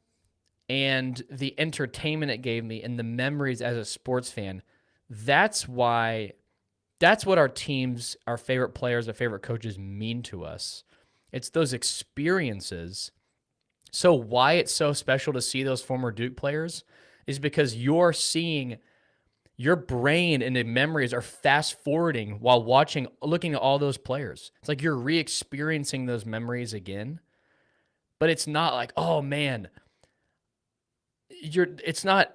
and the entertainment it gave me and the memories as a sports fan, that's what our teams, our favorite players, our favorite coaches mean to us. It's those experiences. So why it's so special to see those former Duke players is because you're seeing your brain and the memories are fast forwarding while looking at all those players. It's like you're re-experiencing those memories again, but it's not like, oh man, it's not,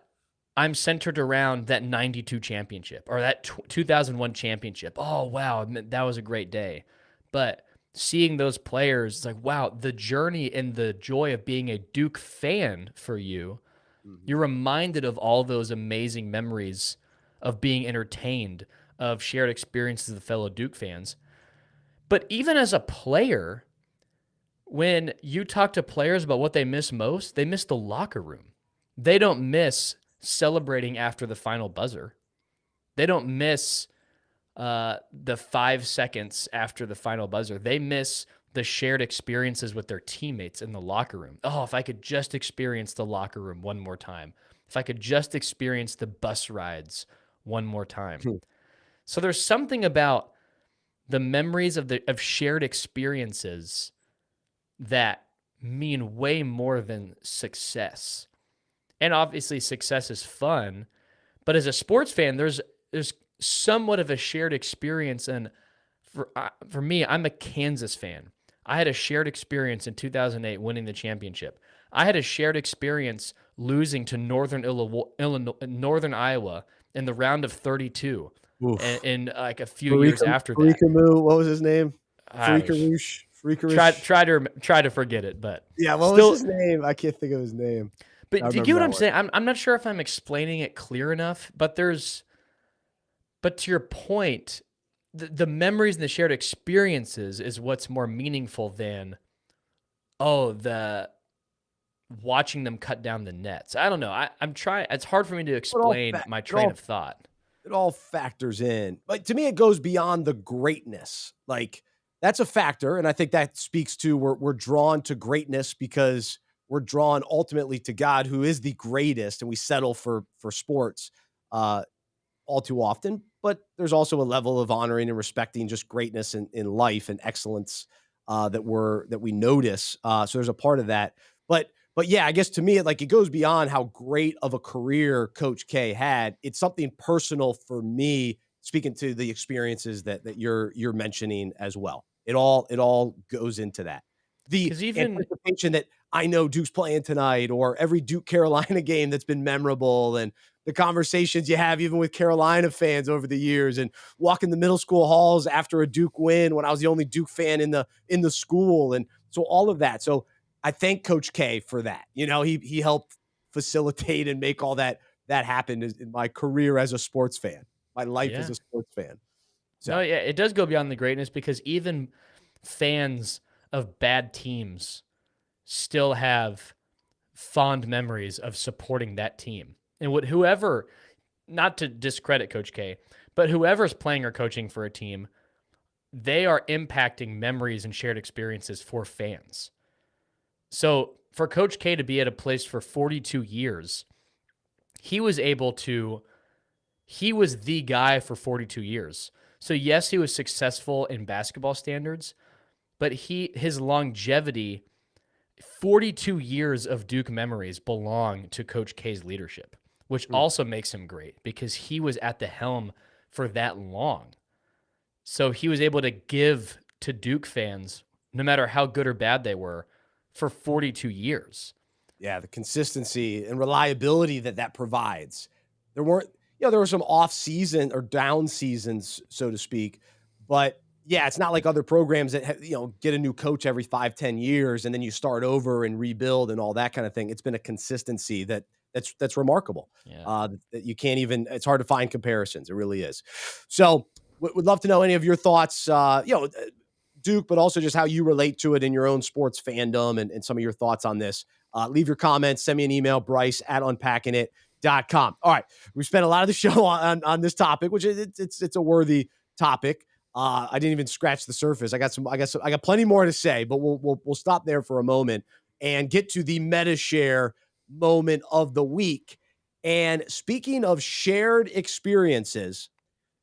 I'm centered around that 92 championship or that 2001 championship. Oh, wow, that was a great day. But seeing those players, it's like, wow, the journey and the joy of being a Duke fan for you, you're reminded of all those amazing memories of being entertained, of shared experiences with fellow Duke fans. But even as a player, when you talk to players about what they miss most, they miss the locker room. They don't miss celebrating after the final buzzer. They don't miss the 5 seconds after the final buzzer. They miss the shared experiences with their teammates in the locker room. Oh, if I could just experience the locker room one more time. If I could just experience the bus rides one more time. So there's something about the memories of shared experiences that mean way more than success. And obviously success is fun, but as a sports fan, there's somewhat of a shared experience. And for me, I'm a Kansas fan. I had a shared experience in 2008 winning the championship. I had a shared experience losing to Northern Iowa in the round of 32 in like a few years after that. What was his name? Freakarush. Try to forget it, but yeah, what was his name? I can't think of his name. But do you get what I'm saying? I'm not sure if I'm explaining it clear enough, but to your point, the memories and the shared experiences is what's more meaningful than, watching them cut down the nets. I don't know. I'm trying. It's hard for me to explain my train of thought. It all factors in. But to me, it goes beyond the greatness. Like, that's a factor. And I think that speaks to we're drawn to greatness because we're drawn ultimately to God, who is the greatest, and we settle for sports all too often. But there's also a level of honoring and respecting just greatness in life and excellence that we notice. So there's a part of that. But yeah, I guess to me, it goes beyond how great of a career Coach K had. It's something personal for me, speaking to the experiences that you're mentioning as well. It all goes into that. The anticipation that I know Duke's playing tonight, or every Duke Carolina game that's been memorable, and the conversations you have even with Carolina fans over the years, and walking the middle school halls after a Duke win when I was the only Duke fan in the school. And so all of that. So I thank Coach K for that. He helped facilitate and make all that happen in my career as a sports fan, my life as a sports fan. So. No, yeah, it does go beyond the greatness, because even fans of bad teams still have fond memories of supporting that team. And whoever, not to discredit Coach K, but whoever's playing or coaching for a team, they are impacting memories and shared experiences for fans. So for Coach K to be at a place for 42 years, he was the guy for 42 years. So yes, he was successful in basketball standards, but his longevity 42 years of Duke memories belong to Coach K's leadership, which also makes him great because he was at the helm for that long. So he was able to give to Duke fans, no matter how good or bad they were, for 42 years. Yeah, the consistency and reliability that provides. There weren't, there were some off season or down seasons, so to speak, but yeah, it's not like other programs that get a new coach every 5-10 years and then you start over and rebuild and all that kind of thing. It's been a consistency that's remarkable. Yeah. That you can't even. It's hard to find comparisons. It really is. So, would love to know any of your thoughts. Duke, but also just how you relate to it in your own sports fandom and some of your thoughts on this. Leave your comments, send me an email, Bryce@unpackingit.com. All right. We spent a lot of the show on this topic, which it's a worthy topic. I didn't even scratch the surface. I got plenty more to say, but we'll stop there for a moment and get to the Medi-Share moment of the week. And speaking of shared experiences,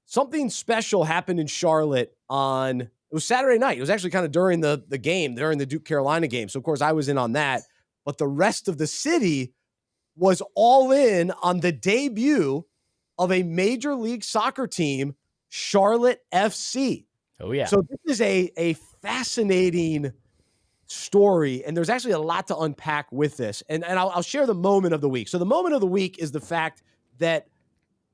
something special happened in Charlotte it was Saturday night. It was actually kind of during the game, during the Duke Carolina game. So of course I was in on that, but the rest of the city was all in on the debut of a Major League Soccer team, Charlotte FC. Oh yeah. So this is a fascinating story, and there's actually a lot to unpack with this. And I'll share the moment of the week. So the moment of the week is the fact that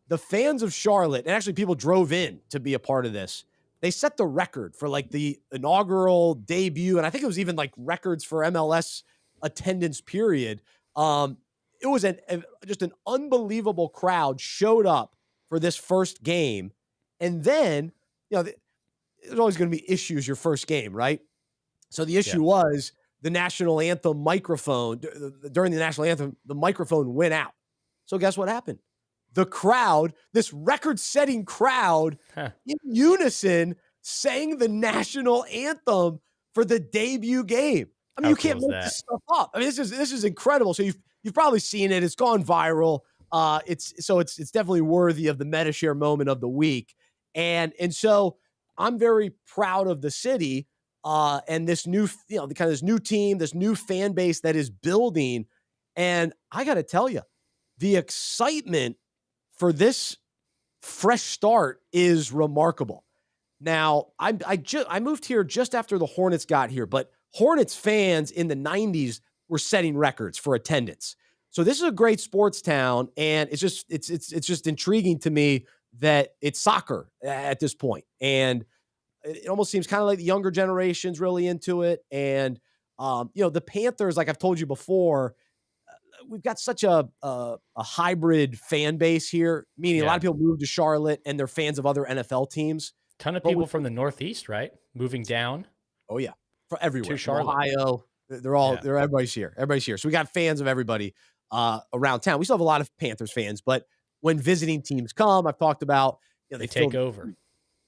the fans of Charlotte, and actually people drove in to be a part of this, they set the record for like the inaugural debut, and I think it was even like records for MLS attendance period. It was just an unbelievable crowd showed up for this first game. And then, there's always going to be issues your first game, right? So the issue was the national anthem microphone. During the national anthem, the microphone went out. So guess what happened? The crowd, this record-setting crowd, in unison sang the national anthem for the debut game. I mean, you can't make this stuff up. I mean, this is incredible. So you've probably seen it. It's gone viral. It's definitely worthy of the Medi-Share moment of the week. And so I'm very proud of the city and this new, this new team, this new fan base that is building. And I got to tell you, the excitement for this fresh start is remarkable. Now, I moved here just after the Hornets got here, but Hornets fans in the 90s were setting records for attendance. So this is a great sports town, and it's just intriguing to me that it's soccer at this point. And it almost seems kind of like the younger generation's really into it. And the Panthers, like I've told you before, we've got such a hybrid fan base here, meaning a lot of people move to Charlotte and they're fans of other NFL teams. Ton of people from the Northeast, right? Moving down. Oh yeah. For everywhere. To Charlotte. Ohio. Everybody's here. Everybody's here. So we got fans of everybody around town. We still have a lot of Panthers fans, but when visiting teams come, I've talked about, they take over.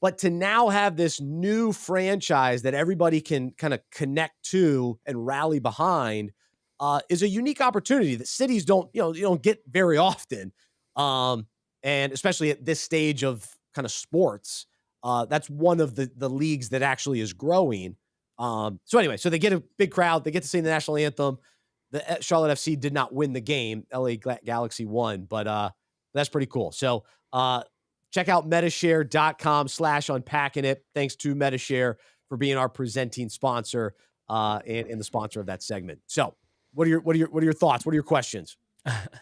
But to now have this new franchise that everybody can kind of connect to and rally behind is a unique opportunity that cities don't get very often. And especially at this stage of kind of sports, that's one of the leagues that actually is growing. So anyway, so they get a big crowd, they get to sing the national anthem. The Charlotte FC did not win the game. LA Galaxy won, but that's pretty cool. So check out Medi-Share.com/unpacking it. Thanks to Medi-Share for being our presenting sponsor and the sponsor of that segment. So what are your thoughts? What are your questions?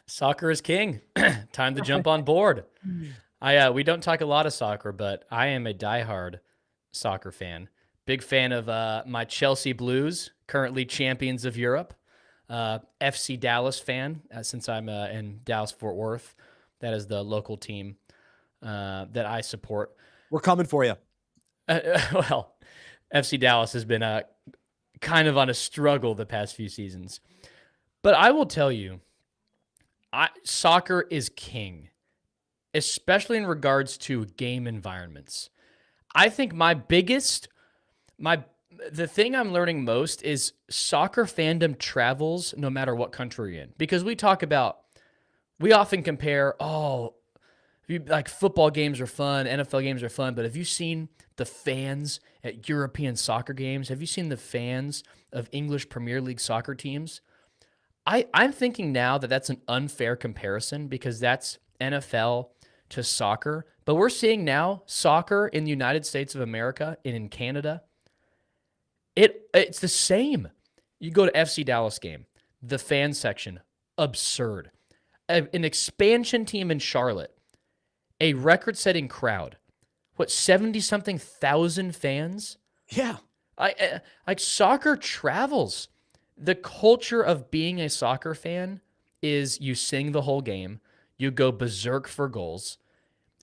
Soccer is king. Time to jump on board. We don't talk a lot of soccer, but I am a diehard soccer fan. Big fan of my Chelsea Blues, currently champions of Europe. FC Dallas fan, since I'm in Dallas-Fort Worth. That is the local team that I support. We're coming for you. Well, FC Dallas has been kind of on a struggle the past few seasons. But I will tell you, soccer is king, especially in regards to game environments. I think the thing I'm learning most is soccer fandom travels no matter what country you're in. Because we often compare, Like football games are fun, NFL games are fun, but have you seen the fans at European soccer games? Have you seen the fans of English Premier League soccer teams? I'm thinking now that that's an unfair comparison because that's NFL to soccer. But we're seeing now soccer in the United States of America and in Canada. It's the same. You go to FC Dallas game, the fan section, absurd. An expansion team in Charlotte, a record-setting crowd. What, 70-something thousand fans? Yeah. Like soccer travels. The culture of being a soccer fan is you sing the whole game, you go berserk for goals.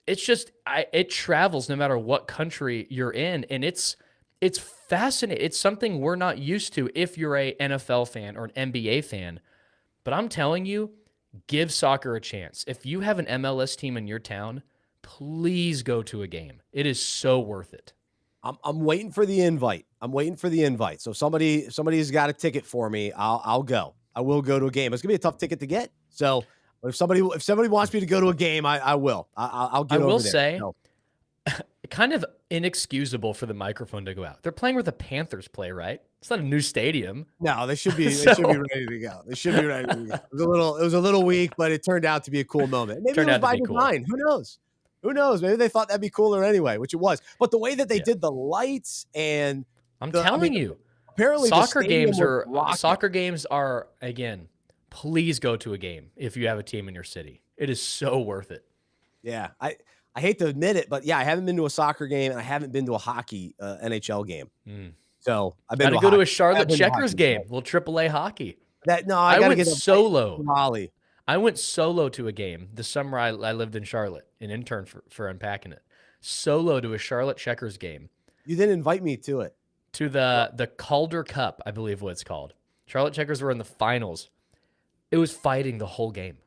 It's just it travels no matter what country you're in, and it's fascinating. It's something we're not used to if you're a NFL fan or an NBA fan. But I'm telling you, give soccer a chance. If you have an MLS team in your town, please go to a game. It is so worth it. I'm waiting for the invite. So somebody's got a ticket for me. I'll go. I will go to a game. It's gonna be a tough ticket to get. So if somebody wants me to go to a game, I will. I'll get over there. I will say, kind of inexcusable for the microphone to go out. They're playing where the Panthers play, right? It's not a new stadium. No, they should be. They should be ready to go. It was a little weak, but it turned out to be a cool moment. Maybe it was by design. Who knows? Who knows? Maybe they thought that'd be cooler anyway, which it was. But the way that they did the lights and I'm telling you, apparently soccer games are again. Please go to a game if you have a team in your city. It is so worth it. Yeah, I hate to admit it, but yeah, I haven't been to a soccer game and I haven't been to a hockey NHL game. So I've been to go to a Charlotte Checkers game. Well, AAA hockey. I went solo. I went solo to a game the summer I lived in Charlotte, an intern for Unpacking It. Solo to a Charlotte Checkers game. You didn't invite me to it. To the Calder Cup, I believe what it's called. Charlotte Checkers were in the finals. It was fighting the whole game.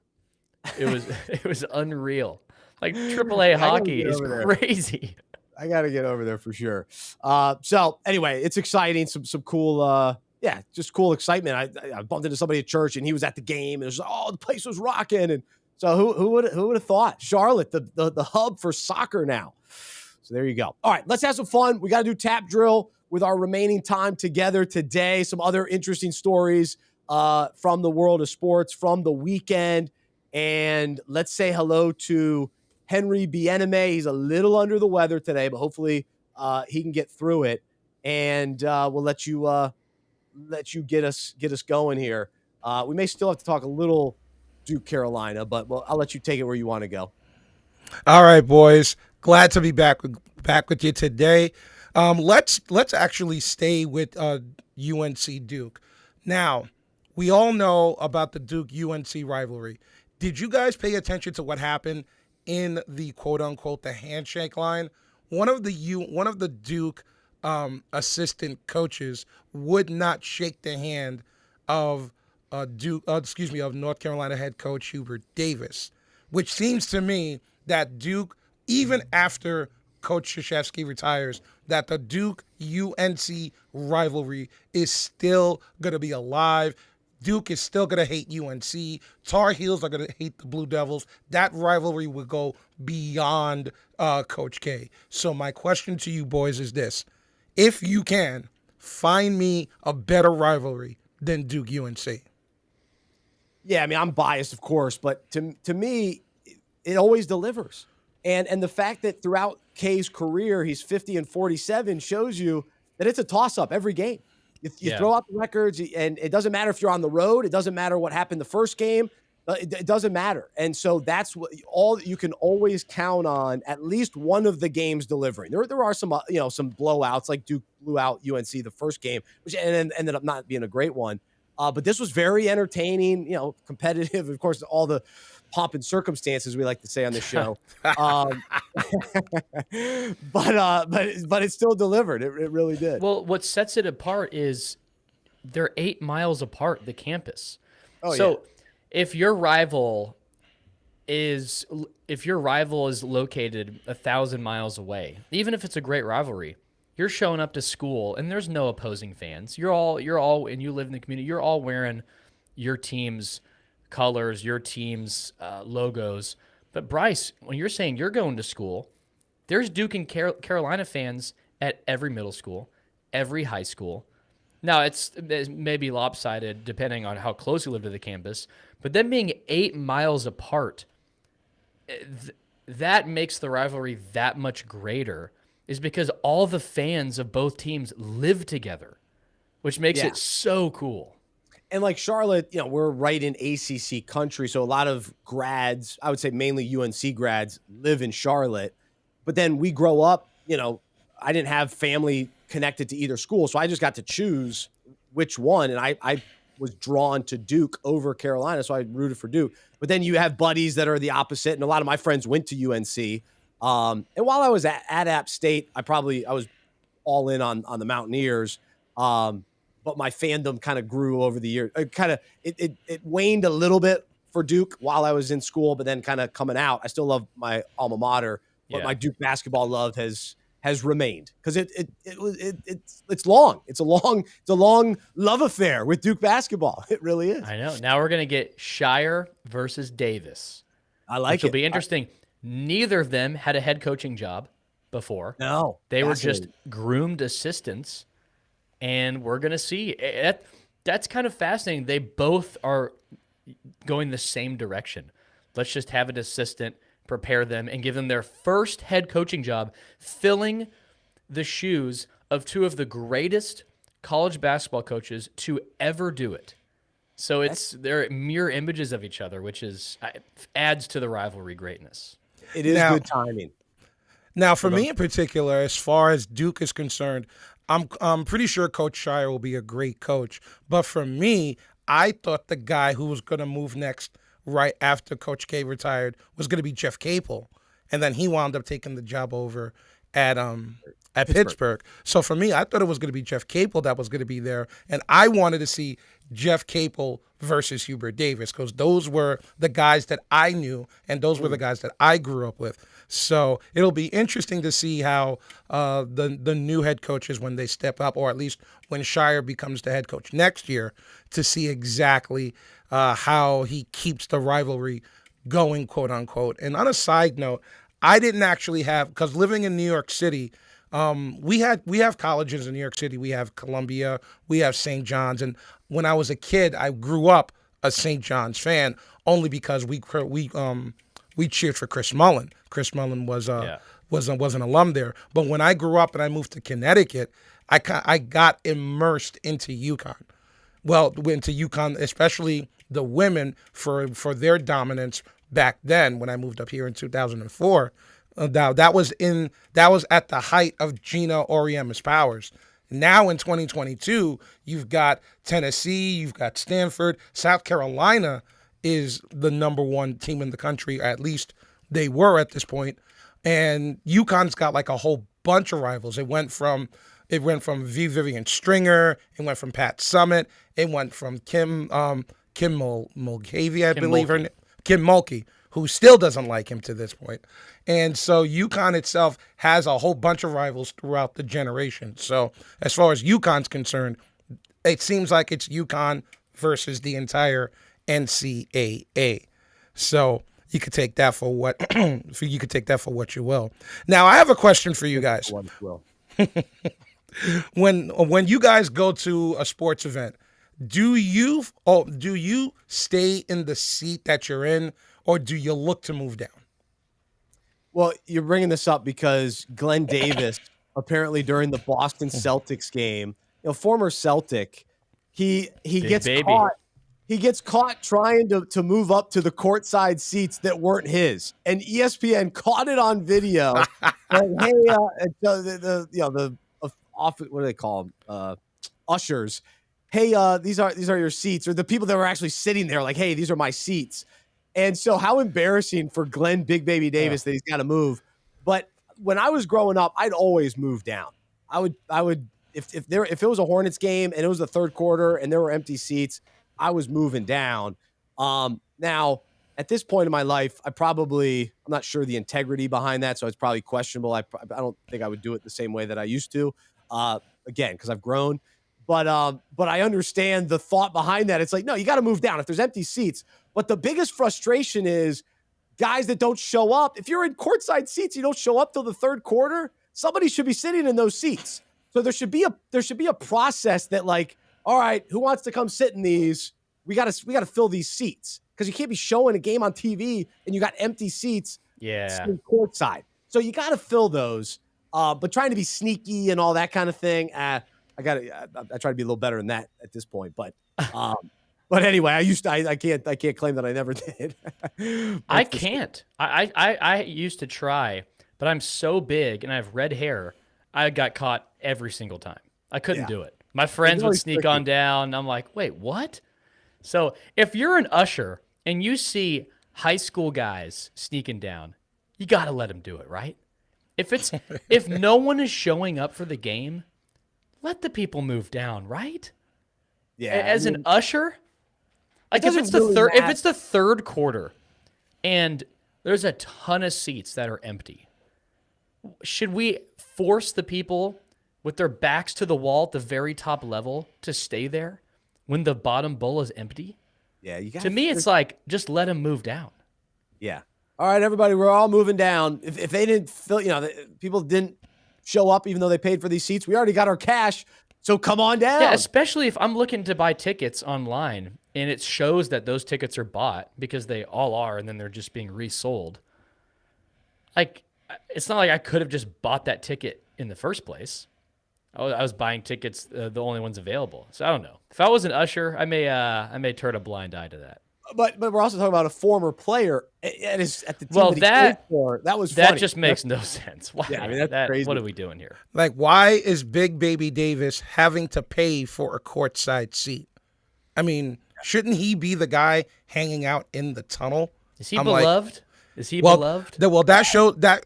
It was unreal. Like AAA hockey is crazy. I got to get over there for sure. So anyway, it's exciting. Some cool, just cool excitement. I bumped into somebody at church and he was at the game and it was the place was rocking. And so who would have thought Charlotte, the hub for soccer now. So there you go. All right, let's have some fun. We got to do tap drill with our remaining time together today. Some other interesting stories from the world of sports from the weekend. And let's say hello to Henry Bieneme. He's a little under the weather today, but hopefully he can get through it. And we'll let you get us going here. We may still have to talk a little Duke Carolina, but I'll let you take it where you want to go. All right, boys. Glad to be back with you today. Let's actually stay with UNC Duke. Now, we all know about the Duke UNC rivalry. Did you guys pay attention to what happened in the quote unquote the handshake line? One of the Duke assistant coaches would not shake the hand of of North Carolina head coach Hubert Davis, which seems to me that Duke, even after Coach Krzyzewski retires, that the Duke UNC rivalry is still going to be alive. Duke is still going to hate UNC. Tar Heels are going to hate the Blue Devils. That rivalry will go beyond Coach K. So my question to you boys is this. If you can, find me a better rivalry than Duke UNC. Yeah, I mean, I'm biased, of course, but to me, it always delivers. And the fact that throughout K's career, he's 50-47 shows you that it's a toss-up every game. You throw out the records, and it doesn't matter if you're on the road. It doesn't matter what happened the first game. It doesn't matter. And so that's what all you can always count on, at least one of the games delivering. There are some some blowouts, like Duke blew out UNC the first game, which ended up not being a great one. But this was very entertaining, competitive. Of course, all the pomp and circumstances we like to say on the show. But it still delivered. It really did. Well, what sets it apart is they're 8 miles apart, the campus. If your rival is located 1,000 miles away, even if it's a great rivalry, you're showing up to school and there's no opposing fans. You're all, and you live in the community, you're all wearing your team's colors, your team's logos. But Bryce, when you're saying you're going to school, there's Duke and Carolina fans at every middle school, every high school. Now, it's maybe lopsided depending on how close you live to the campus, but them being 8 miles apart, that makes the rivalry that much greater, is because all the fans of both teams live together, which makes it so cool. And like Charlotte, we're right in ACC country. So a lot of grads, I would say mainly UNC grads, live in Charlotte. But then we grow up, I didn't have family connected to either school. So I just got to choose which one. And I was drawn to Duke over Carolina. So I rooted for Duke. But then you have buddies that are the opposite. And a lot of my friends went to UNC. And while I was at App State, I was all in on the Mountaineers. But my fandom kind of grew over the years. It waned a little bit for Duke while I was in school, but then kind of coming out, I still love my alma mater, but my Duke basketball love has remained because it's long. It's a long love affair with Duke basketball. It really is. I know. Now we're gonna get Shire versus Davis. I like it. It'll be interesting. Neither of them had a head coaching job before. No, they were just groomed assistants. And we're going to see. That's kind of fascinating. They both are going the same direction. Let's just have an assistant prepare them and give them their first head coaching job, filling the shoes of two of the greatest college basketball coaches to ever do it. So they're mirror images of each other, which adds to the rivalry greatness. It is good timing. Now, for me in particular, as far as Duke is concerned, I'm pretty sure Coach Shire will be a great coach. But for me, I thought the guy who was going to move next right after Coach K retired was going to be Jeff Capel. And then he wound up taking the job over at Pittsburgh. So for me, I thought it was going to be Jeff Capel that was going to be there. And I wanted to see Jeff Capel versus Hubert Davis because those were the guys that I knew and those were the guys that I grew up with. So it'll be interesting to see how the new head coaches, when they step up, or at least when Shire becomes the head coach next year, to see exactly how he keeps the rivalry going, quote unquote. And on a side note, I didn't actually have, because living in New York City, we have colleges in New York City. We have Columbia, we have St. John's, and when I was a kid, I grew up a St. John's fan only because we cheered for Chris Mullin. Chris Mullin was an alum there. But when I grew up and I moved to Connecticut, I got immersed into UConn. Well, into UConn, especially the women for their dominance back then when I moved up here in 2004. That was at the height of Gina Auriemma's powers. Now in 2022, you've got Tennessee, you've got Stanford, South Carolina is the number one team in the country, or at least they were at this point. And UConn's got like a whole bunch of rivals. It went from Vivian Stringer, it went from Pat Summitt, it went from Kim Mulcahy, I believe her name. Kim Mulkey, who still doesn't like him to this point. And so UConn itself has a whole bunch of rivals throughout the generation. So as far as UConn's concerned, it seems like it's UConn versus the entire NCAA. So you could take that for what you will. Now I have a question for you guys. When you guys go to a sports event, do you stay in the seat that you're in, or do you look to move down? Well, you're bringing this up because Glenn Davis, apparently during the Boston Celtics game, former Celtic, he gets caught. He gets caught trying to move up to the courtside seats that weren't his, and ESPN caught it on video. And, hey, the what do they call them? Ushers. Hey, these are your seats, or the people that were actually sitting there, like, hey, these are my seats. And so how embarrassing for Glenn Big Baby Davis that he's got to move. But when I was growing up, I'd always move down. I would if it was a Hornets game and it was the third quarter and there were empty seats, I was moving down. Now at this point in my life, I'm not sure the integrity behind that, so it's probably questionable. I don't think I would do it the same way that I used to. Again, because I've grown. But I understand the thought behind that. It's like, no, you got to move down if there's empty seats. But the biggest frustration is guys that don't show up. If you're in courtside seats, you don't show up till the third quarter. Somebody should be sitting in those seats. So there should be a process that, like, all right, who wants to come sit in these? We gotta fill these seats, because you can't be showing a game on TV and you got empty seats. Yeah. Courtside. So you got to fill those. But trying to be sneaky and all that kind of thing, I try to be a little better than that at this point. But anyway, I can't claim that I never did. I can't. I used to try, but I'm so big and I have red hair. I got caught every single time. I couldn't do it. My friends would sneak on down. I'm like, wait, what? So if you're an usher and you see high school guys sneaking down, you got to let them do it, right? If no one is showing up for the game, let the people move down, right? Yeah. As an usher, like if it's the third quarter and there's a ton of seats that are empty, should we force the people with their backs to the wall at the very top level to stay there when the bottom bowl is empty? Yeah, to me, it's like, just let them move down. Yeah. All right, everybody, we're all moving down. If they didn't fill, people didn't show up even though they paid for these seats, we already got our cash. So come on down. Yeah, especially if I'm looking to buy tickets online and it shows that those tickets are bought, because they all are, and then they're just being resold. Like, it's not like I could have just bought that ticket in the first place. I was buying tickets, the only ones available. So I don't know. If I was an usher, I may turn a blind eye to that. But we're also talking about a former player at the team well, that he played for. That was that funny. just makes no sense. Why? Yeah, I mean, that's crazy. What are we doing here? Like, why is Big Baby Davis having to pay for a courtside seat? I mean, shouldn't he be the guy hanging out in the tunnel? Is he beloved? Is he beloved? That showed that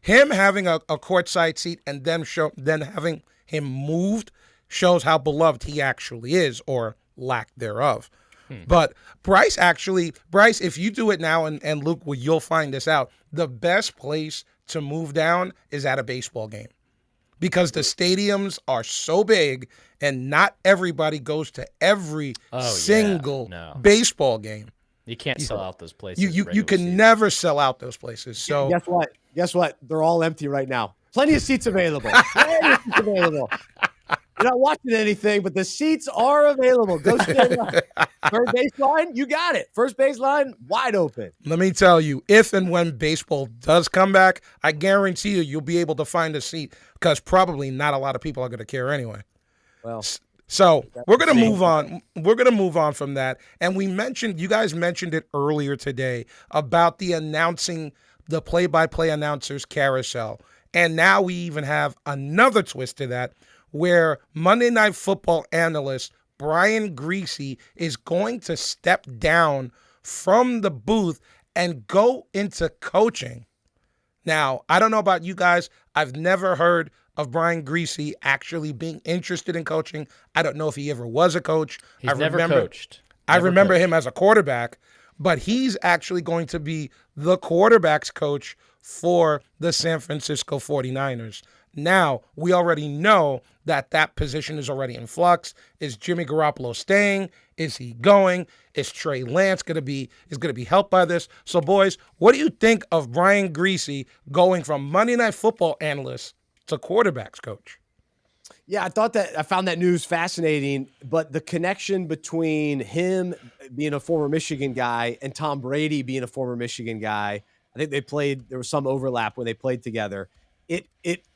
him having a courtside seat and then having him moved shows how beloved he actually is, or lack thereof. But Bryce, if you do it now, and Luke, you'll find this out, the best place to move down is at a baseball game, because the stadiums are so big and not everybody goes to every single baseball game. You can't sell out those places. You can never sell out those places. So Guess what? They're all empty right now. Plenty of seats available. You're not watching anything, but the seats are available. Go stand up. Third baseline, you got it. First baseline, wide open. Let me tell you, if and when baseball does come back, I guarantee you'll be able to find a seat, because probably not a lot of people are going to care anyway. Well, so we're going to move on. We're going to move on from that. And you guys mentioned it earlier today about the play-by-play announcers carousel. And now we even have another twist to that, where Monday Night Football analyst Brian Griese is going to step down from the booth and go into coaching. Now, I don't know about you guys. I've never heard of Brian Griese actually being interested in coaching. I don't know if he ever was a coach. He's never coached. I remember him as a quarterback, but he's actually going to be the quarterback's coach for the San Francisco 49ers. Now, we already know that position is already in flux. Is Jimmy Garoppolo staying? Is he going? Is Trey Lance going to be helped by this? So, boys, what do you think of Brian Griese going from Monday Night Football analyst to quarterbacks coach? Yeah, I found that news fascinating, but the connection between him being a former Michigan guy and Tom Brady being a former Michigan guy, I think there was some overlap when they played together. It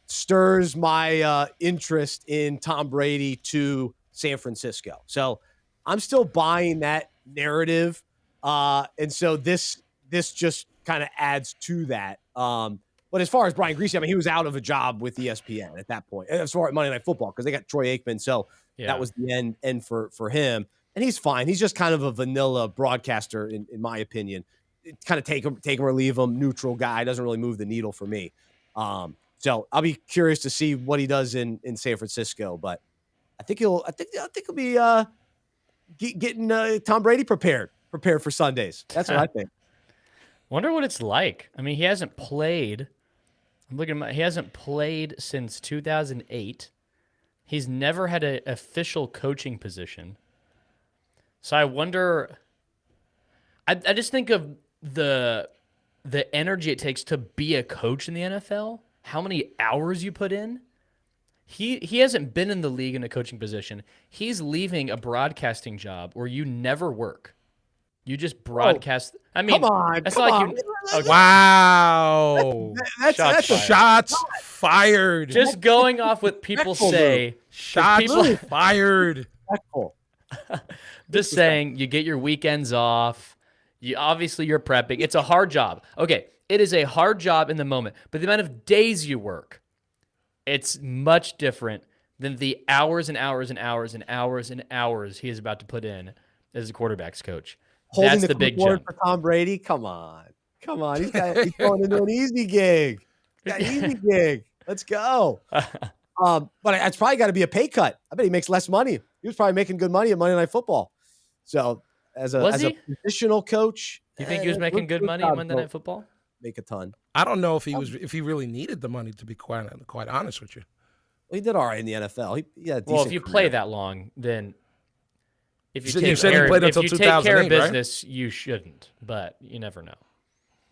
stirs my interest in Tom Brady to San Francisco. So I'm still buying that narrative. And so this just kind of adds to that. But as far as Brian Griese, I mean, he was out of a job with ESPN at that point, as far as Monday Night Football, because they got Troy Aikman. So that was the end for him. And he's fine. He's just kind of a vanilla broadcaster, in my opinion. Kind of take him or leave him, neutral guy. Doesn't really move the needle for me. So I'll be curious to see what he does in San Francisco. But I think he'll be getting Tom Brady prepared for Sundays. That's what I think. Wonder what it's like. I mean, he hasn't played. He hasn't played since 2008. He's never had an official coaching position. So I wonder. I just think of the energy it takes to be a coach in the NFL, how many hours you put in. He hasn't been in the league in a coaching position. He's leaving a broadcasting job where you never work. You just broadcast. I mean, Come on, it's come like on. you. Okay. Wow. That's Shots fired. Just going off what people say. Shots people- fired. respectful. Just saying, you get your weekends off. Obviously you're prepping. It's a hard job. Okay, it is a hard job in the moment, but the amount of days you work, it's much different than the hours and hours and hours and hours and hours he is about to put in as a quarterback's coach. Holding That's the the big clipboard jump. for Tom Brady. Come on. He's going into an easy gig. Got an easy gig. Let's go. But it's probably got to be a pay cut. I bet he makes less money. He was probably making good money at Monday Night Football. So as a positional coach, Do you think he was making good money on Monday Night Football? Make a ton. I don't know if he really needed the money, to be quite honest with you. Well, he did all right in the NFL. Well, if you play that long, then if you You take said he care, played if until you take care of 2008, right? business, you shouldn't. But you never know.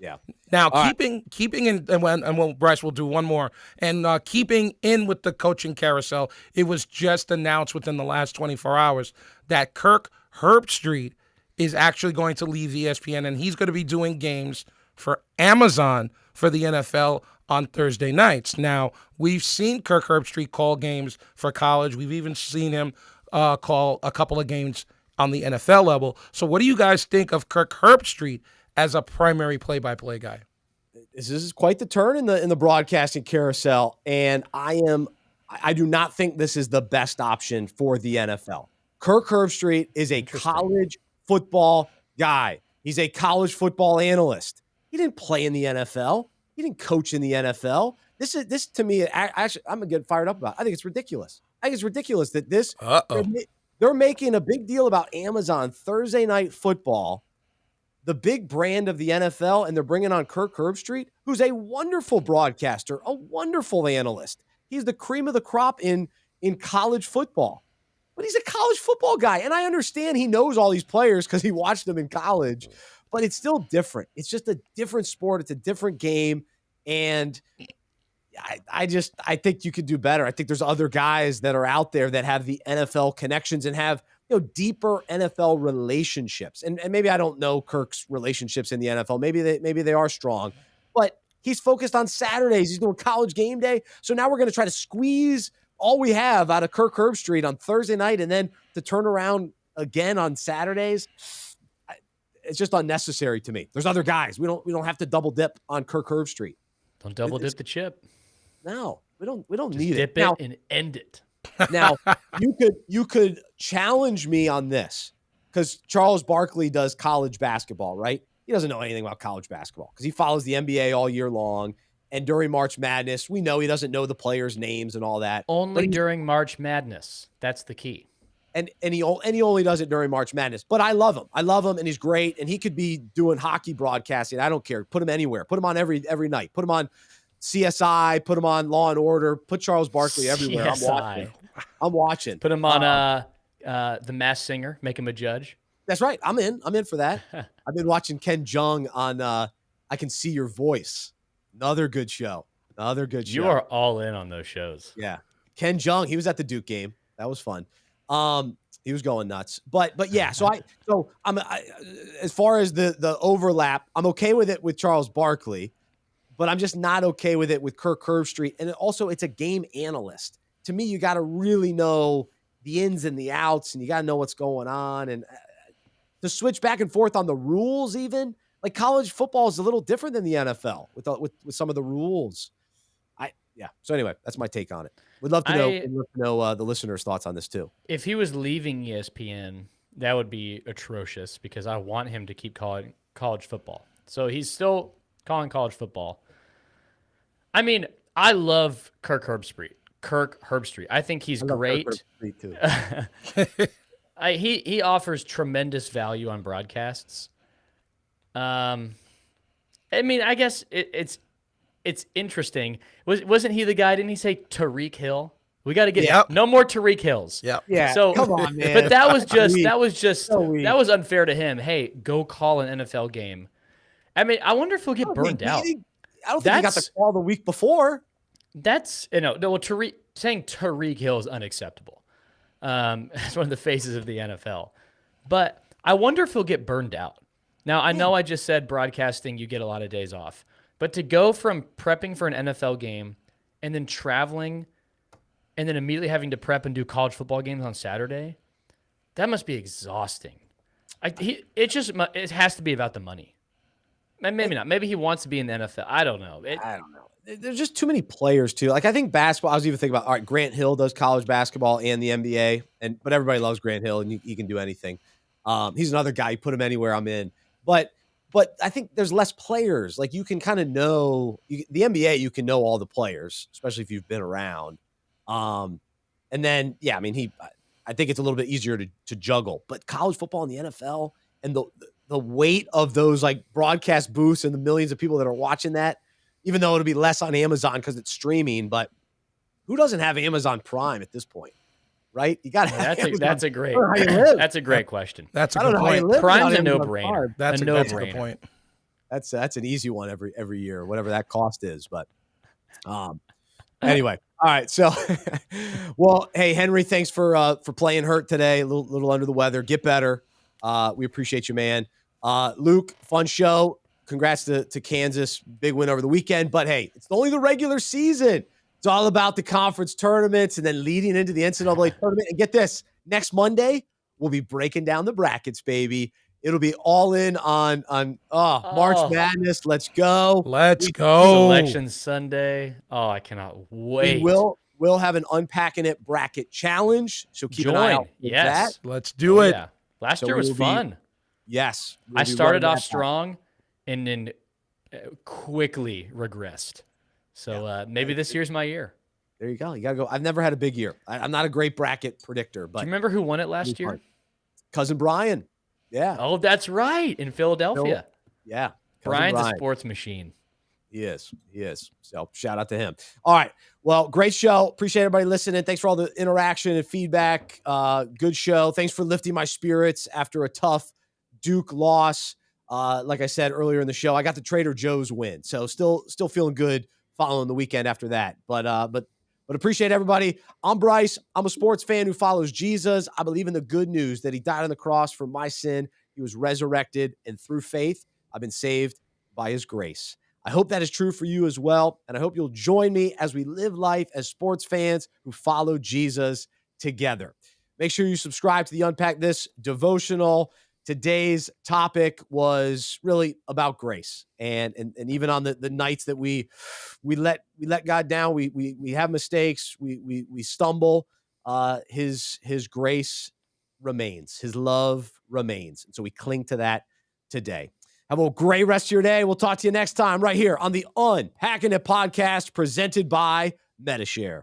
Yeah. Now, All keeping in, and Bryce will do one more, and keeping in with the coaching carousel, it was just announced within the last 24 hours that Kirk Herbstreit is actually going to leave ESPN, and he's going to be doing games for Amazon for the NFL on Thursday nights. Now, we've seen Kirk Herbstreit call games for college. We've even seen him call a couple of games on the NFL level. So what do you guys think of Kirk Herbstreit as a primary play-by-play guy? This is quite the turn in the broadcasting carousel, and I do not think this is the best option for the NFL. Kirk Herbstreit is a college football guy. He's a college football analyst. He didn't play in the NFL. He didn't coach in the NFL. This to me, actually, I'm gonna get fired up about. I think it's ridiculous. I think it's ridiculous that they're making a big deal about Amazon Thursday Night Football, the big brand of the NFL, and they're bringing on Kirk Herbstreit, who's a wonderful broadcaster, a wonderful analyst. He's the cream of the crop in college football. But he's a college football guy, and I understand he knows all these players because he watched them in college, but it's still different. It's just a different sport. It's a different game, and I think you could do better. I think there's other guys that are out there that have the NFL connections and have deeper NFL relationships. And maybe I don't know Kirk's relationships in the NFL. Maybe they are strong, but he's focused on Saturdays. He's doing College Game Day. So now we're going to try to squeeze all we have out of Kirk Herbstreit on Thursday night and then to turn around again on Saturdays. It's just unnecessary to me. There's other guys. We don't have to double dip on Kirk Herbstreit. Don't double dip the chip. No, we don't Just need dip it. Now, and end it. Now, you could challenge me on this because Charles Barkley does college basketball, right? He doesn't know anything about college basketball because he follows the NBA all year long. And during March Madness, we know he doesn't know the players' names and all that. Only during March Madness. That's the key. And he only does it during March Madness. But I love him, and he's great. And he could be doing hockey broadcasting. I don't care. Put him anywhere. Put him on every night. Put him on CSI. Put him on Law and Order. Put Charles Barkley everywhere. CSI. I'm watching. Put him on The Masked Singer. Make him a judge. That's right. I'm in for that. I've been watching Ken Jeong on I Can See Your Voice. Another good show. You are all in on those shows. Yeah. Ken Jeong, he was at the Duke game. That was fun. He was going nuts. But yeah, so I'm as far as the overlap, I'm okay with it with Charles Barkley, but I'm just not okay with it with Kirk Herbstreit. And also it's a game analyst. To me, you got to really know the ins and the outs, and you got to know what's going on. And to switch back and forth on the rules, even like college football is a little different than the NFL with some of the rules. So anyway, that's my take on it. We'd love to know the listeners' thoughts on this too. If he was leaving ESPN, that would be atrocious because I want him to keep calling college football. So he's still calling college football. I mean, I love Kirk Herbstreit. I think he's great. Kirk Herbstreit too. He offers tremendous value on broadcasts. I mean, I guess it's interesting. Wasn't he the guy? Didn't he say Tariq Hill? We got to get no more Tariq Hills. Yeah. So come on, man. But that was unfair to him. Hey, go call an NFL game. I mean, I wonder if he'll get I burned out. don't think he got the call the week before. That's, no, well, saying Tyreek Hill is unacceptable. That's one of the faces of the NFL. But I wonder if he'll get burned out. Now, I know I just said broadcasting, you get a lot of days off. But to go from prepping for an NFL game and then traveling and then immediately having to prep and do college football games on Saturday, that must be exhausting. It has to be about the money. Maybe not. Maybe he wants to be in the NFL. I don't know. I don't know. There's just too many players too. Like I think basketball. I was even thinking about. All right, Grant Hill does college basketball and the NBA, but everybody loves Grant Hill, and he can do anything. He's another guy. You put him anywhere, I'm in. But I think there's less players. Like you can kind of know the NBA. You can know all the players, especially if you've been around. And then I mean I think it's a little bit easier to juggle. But college football and the NFL and the weight of those like broadcast booths and the millions of people that are watching that. Even though it'll be less on Amazon because it's streaming, but who doesn't have Amazon Prime at this point, right? You got to have that's a great question. That's a good point. Prime's a no-brainer. That's a good point. That's an easy one every year, whatever that cost is. But anyway, all right. So, well, hey Henry, thanks for playing hurt today. A little under the weather. Get better. We appreciate you, man. Luke, fun show. Congrats to Kansas. Big win over the weekend. But, hey, it's only the regular season. It's all about the conference tournaments and then leading into the NCAA tournament. And get this, next Monday, we'll be breaking down the brackets, baby. It'll be all in on March Madness. Let's go. Let's go. Selection Sunday. Oh, I cannot wait. We'll have an Unpacking It bracket challenge. So keep an eye out for that. Let's do it. Yeah. Last year was fun. Yes. I started off strong. And then quickly regressed. So maybe this year's my year. There you go. You got to go. I've never had a big year. I'm not a great bracket predictor. But do you remember who won it last year? Cousin Brian. Yeah. Oh, that's right. In Philadelphia. Yeah. Brian's a sports machine. He is. So shout out to him. All right. Well, great show. Appreciate everybody listening. Thanks for all the interaction and feedback. Good show. Thanks for lifting my spirits after a tough Duke loss. Like I said earlier in the show, I got the Trader Joe's win. So still feeling good following the weekend after that. But appreciate everybody. I'm Bryce. I'm a sports fan who follows Jesus. I believe in the good news that he died on the cross for my sin. He was resurrected, and through faith, I've been saved by his grace. I hope that is true for you as well. And I hope you'll join me as we live life as sports fans who follow Jesus together. Make sure you subscribe to the Unpack This devotional. Today's topic was really about grace, and even on the nights that we let God down, we have mistakes, we stumble. His grace remains, his love remains, and so we cling to that today. Have a great rest of your day. We'll talk to you next time right here on the Unpacking It podcast, presented by Medi-Share.